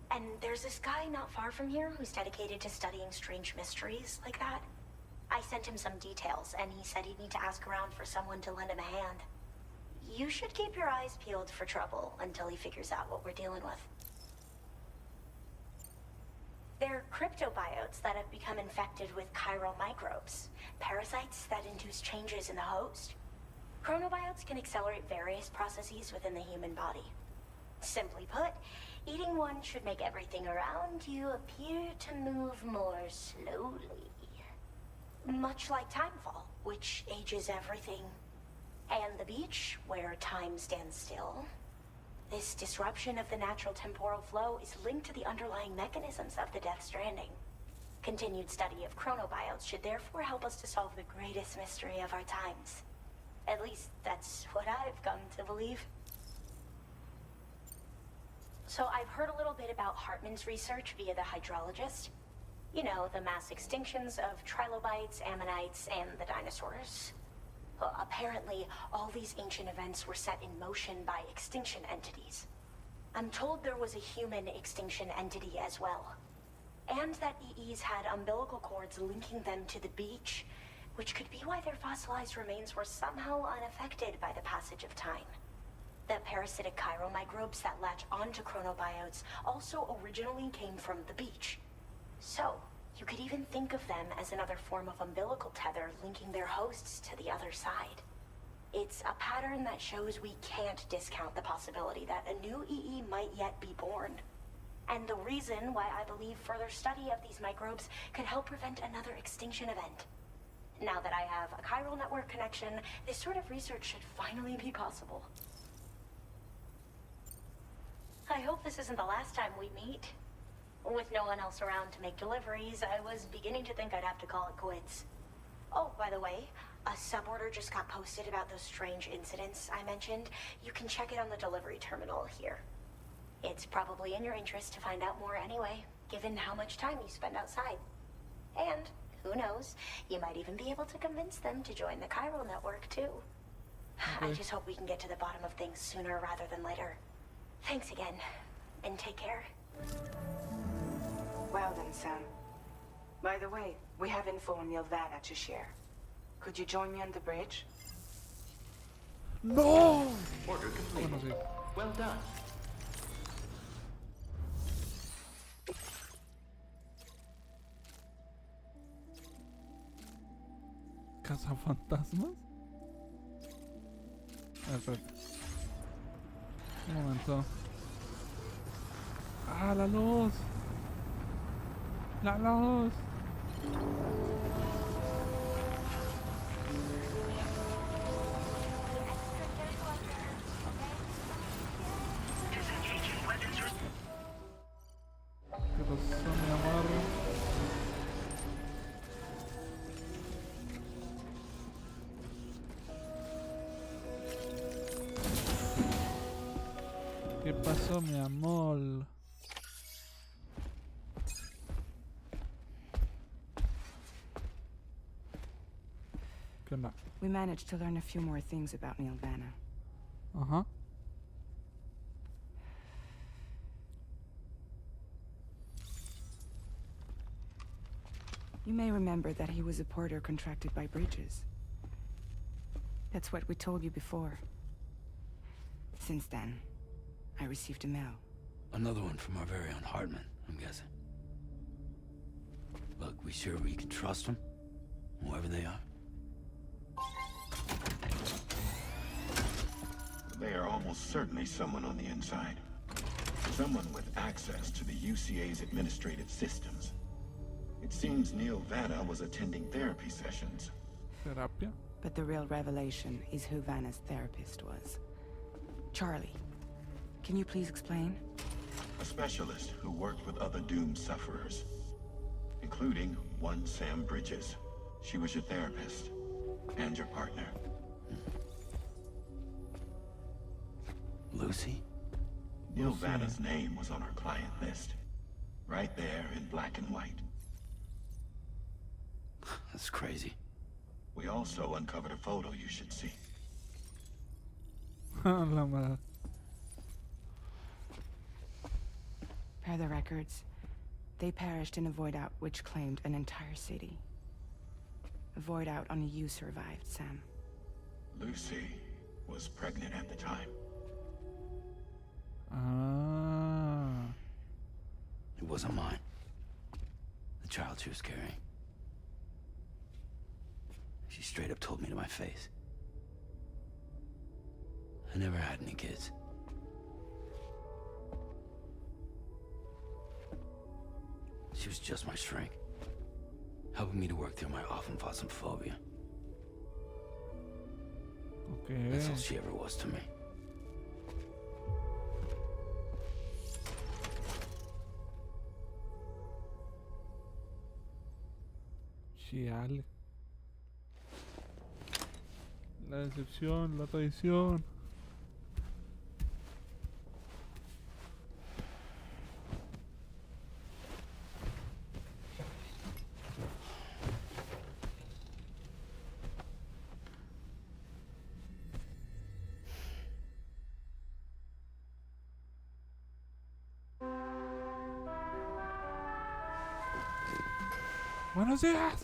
And there's this guy not far from here who's dedicated to studying strange mysteries like that. I sent him some details, and he said he'd need to ask around for someone to lend him a hand. You should keep your eyes peeled for trouble until he figures out what we're dealing with. They're cryptobiotes that have become infected with chiral microbes, parasites that induce changes in the host. Chronobiotes can accelerate various processes within the human body. Simply put, eating one should make everything around you appear to move more slowly. Much like timefall, which ages everything. And the beach, where time stands still. This disruption of the natural temporal flow is linked to the underlying mechanisms of the Death Stranding. Continued study of chronobiotes should therefore help us to solve the greatest mystery of our times. At least, that's what I've come to believe. So I've heard a little bit about Hartman's research via the hydrologist. You know, the mass extinctions of trilobites, ammonites, and the dinosaurs. Apparently, all these ancient events were set in motion by extinction entities. I'm told there was a human extinction entity as well. And that EEs had umbilical cords linking them to the beach, which could be why their fossilized remains were somehow unaffected by the passage of time. The parasitic chiral microbes that latch onto chronobiotes also originally came from the beach. So, you could even think of them as another form of umbilical tether linking their hosts to the other side. It's a pattern that shows we can't discount the possibility that a new EE might yet be born. And the reason why I believe further study of these microbes could help prevent another extinction event. Now that I have a chiral network connection, this sort of research should finally be possible. I hope this isn't the last time we meet. With no one else around to make deliveries, I was beginning to think I'd have to call it quits. Oh, by the way, a suborder just got posted about those strange incidents I mentioned. You can check it on the delivery terminal here. It's probably in your interest to find out more anyway, given how much time you spend outside. And, who knows, you might even be able to convince them to join the chiral network, too. I just hope we can get to the bottom of things sooner rather than later. Thanks again, and take care. Well then, Sam. By the way, we have info on Nilvana to share. Could you join me on the bridge? ¡No! Order complete. Bueno, sí. Well done. ¿Cazafantasmas? Perfecto. Un momento. ¡Ah, la luz! ¡La luz! ¿Qué pasó, mi amor? ¿Qué pasó, mi amor? ¿Qué onda? We managed to learn a few more things about Nilvana. Ajá. You may remember that he was a porter contracted by Bridges. That's what we told you before. Since then, I received a mail. Another one from our very own Hartman, I'm guessing. Look, we sure we can trust them? Whoever they are? They are almost certainly someone on the inside. Someone with access to the UCA's administrative systems. It seems Neil Vanna was attending therapy sessions. Terapia. But the real revelation is who Vanna's therapist was. Charlie, can you please explain? A specialist who worked with other doomed sufferers, including one Sam Bridges. She was your therapist and your partner. Lucy? Neil Vanna's name was on our client list. Right there in black and white. That's crazy. We also uncovered a photo you should see. La madre. Per the records, they perished in a void out which claimed an entire city. A void out only you survived, Sam. Lucy was pregnant at the time. Ah. It wasn't mine. The child she was carrying. She straight up told me to my face. I never had any kids. She was just my shrink, helping me to work through my often phobia. Okay. That's all she ever was to me. Chiale. La decepción, la traición. Buenos días.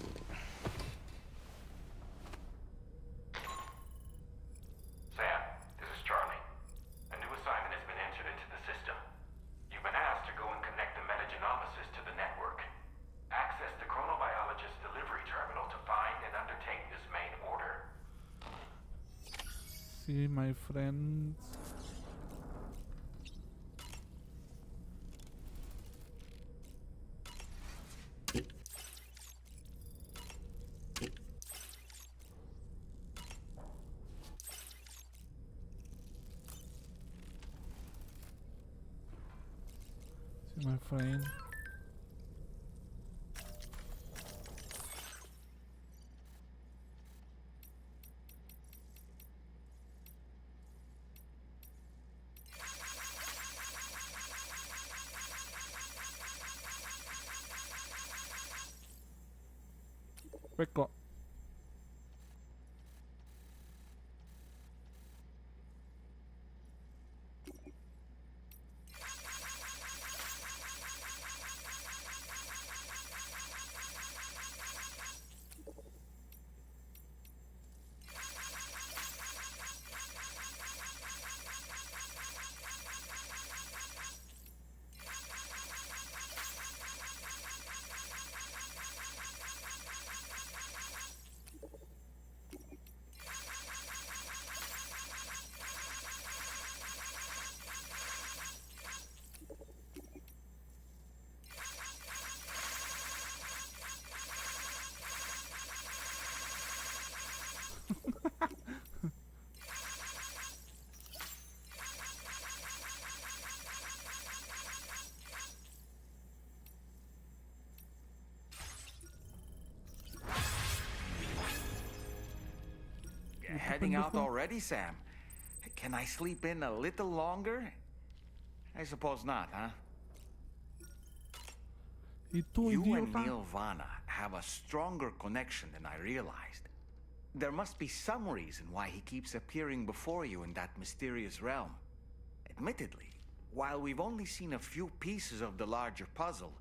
Sam, this is Charlie. A new assignment has been entered into the system. You've been asked to go and connect the metagenomesis to the network. Access the chronobiologist delivery terminal to find and undertake this main order. See, my friends. My friend. Pecco. heading out already, Sam? Can I sleep in a little longer? I suppose not, huh? ¿Y tú, You and idiota? Neil Vana have a stronger connection than I realized. There must be some reason why he keeps appearing before you in that mysterious realm. Admittedly, while we've only seen a few pieces of the larger puzzle,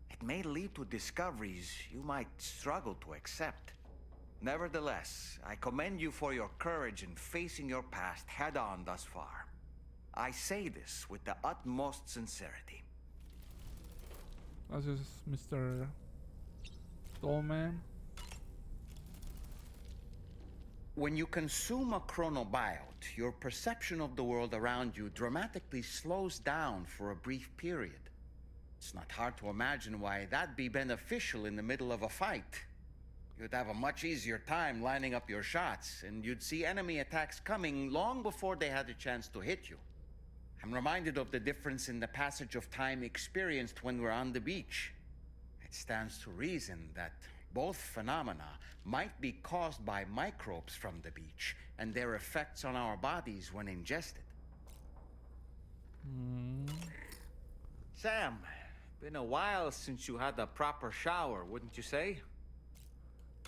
it may lead to discoveries you might struggle to accept. Nevertheless, I commend you for your courage in facing your past head-on thus far. I say this with the utmost sincerity. Gracias, Mr. Dollman. When you consume a chronobiote, your perception of the world around you dramatically slows down for a brief period. It's not hard to imagine why that'd be beneficial in the middle of a fight. You'd have a much easier time lining up your shots, and you'd see enemy attacks coming long before they had a chance to hit you. I'm reminded of the difference in the passage of time experienced when we're on the beach. It stands to reason that both phenomena might be caused by microbes from the beach and their effects on our bodies when ingested. Sam, been a while since you had a proper shower, wouldn't you say?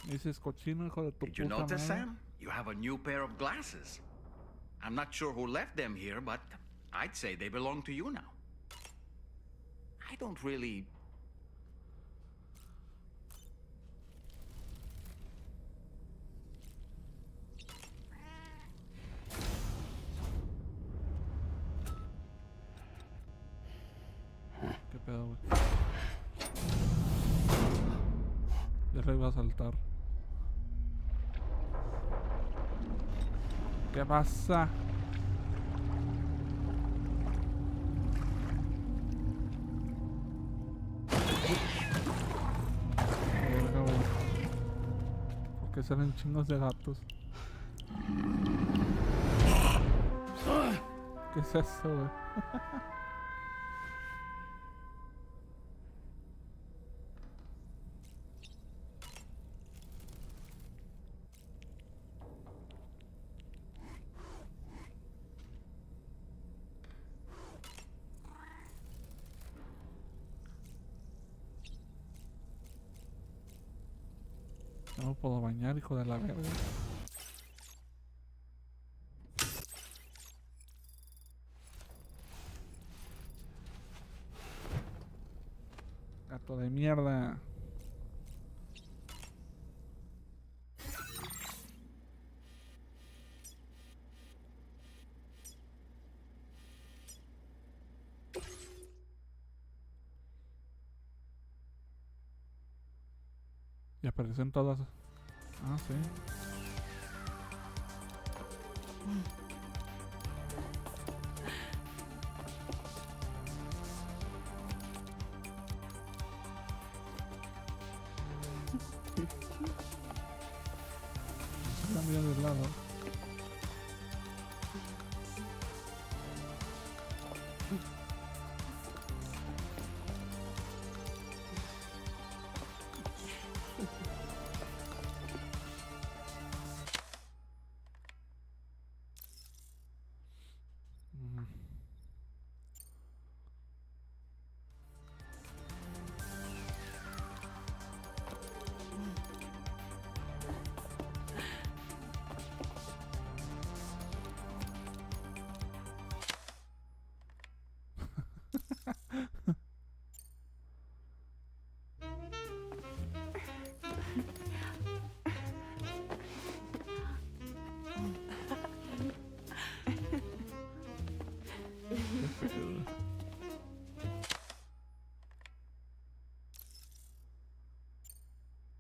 Dices cochino, hijo de tu Did you puta notice, madre. Sam? You have a new pair of glasses. I'm not sure who left them here, but I'd say they belong to you now. I don't really... ¿Qué pedo, güey? Ya le iba a saltar. ¿Qué pasa? Porque salen chingos de gatos. ¿Qué es eso, güey? No me puedo bañar, hijo de la verga. Gato de mierda. Y aparecen todas. Ah, sí. Cambia de lado.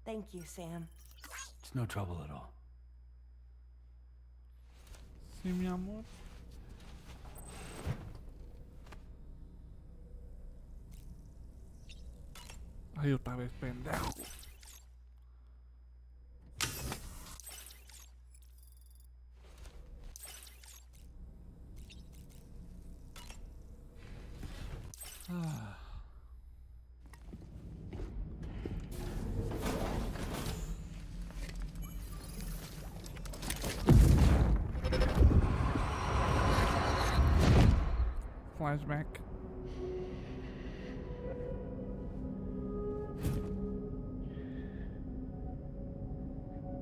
Thank you, Sam. It's no trouble at all. Sí, mi amor. Ay, otra vez, pendejo. Ah. flashback.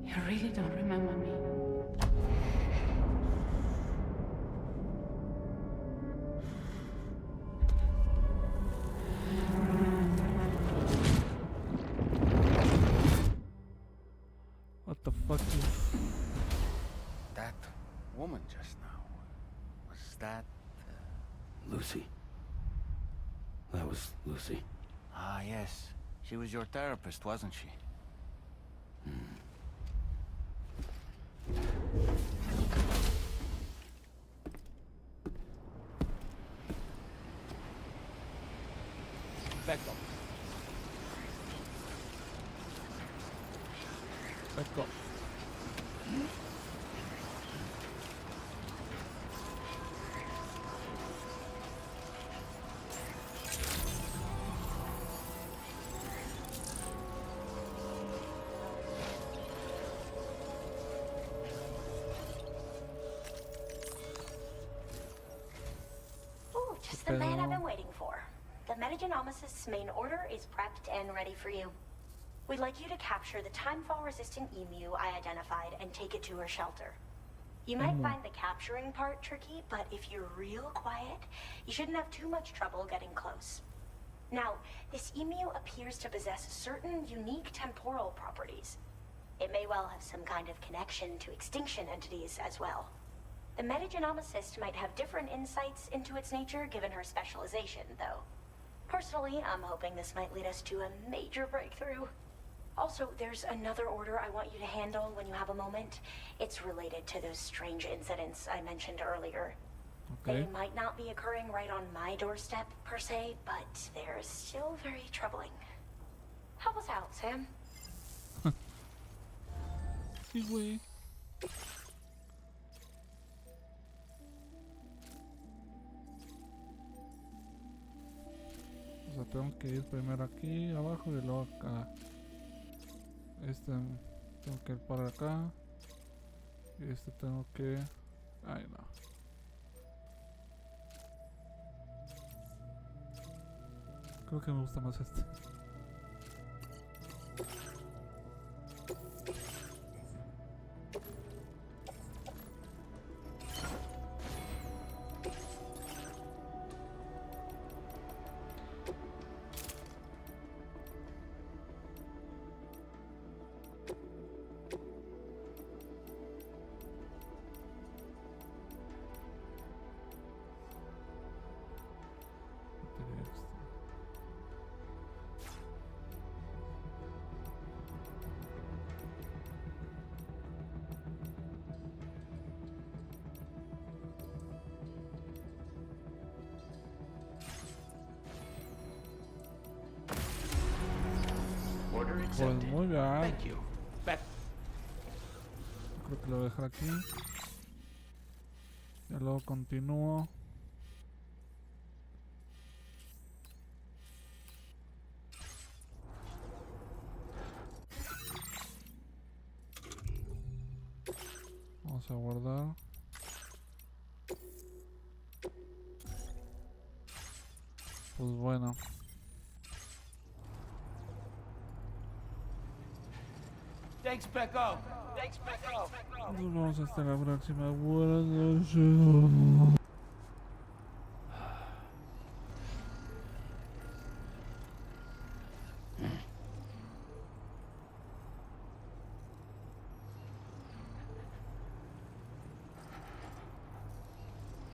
You really don't remember me. What the fuck is... That woman just now, was that... Lucy. That was Lucy. Ah, yes. She was your therapist, wasn't she? Back up. Back up. Ooh, just the man I've been waiting for. The Metagenomicist's main order is prepped and ready for you. We'd like you to capture the timefall-resistant emu I identified and take it to her shelter. You might find the capturing part tricky, but if you're real quiet, you shouldn't have too much trouble getting close. Now, this emu appears to possess certain unique temporal properties. It may well have some kind of connection to extinction entities as well. The Metagenomicist might have different insights into its nature given her specialization, though. Personally, I'm hoping this might lead us to a major breakthrough. Also, there's another order I want you to handle when you have a moment. It's related to those strange incidents I mentioned earlier. Okay. They might not be occurring right on my doorstep, per se, but they're still very troubling. Help us out, Sam. Sí, güey. O sea, tengo que ir primero aquí abajo y luego acá. Tengo que ir por acá. Y tengo que... Ay, no. Creo que me gusta más este. Pues muy bien. Creo que lo voy a dejar aquí. Ya luego continúo. Vamos a guardar. Pues bueno. Thanks, Becco. Thanks, Becco. Nos vemos hasta la próxima. Buenas noches.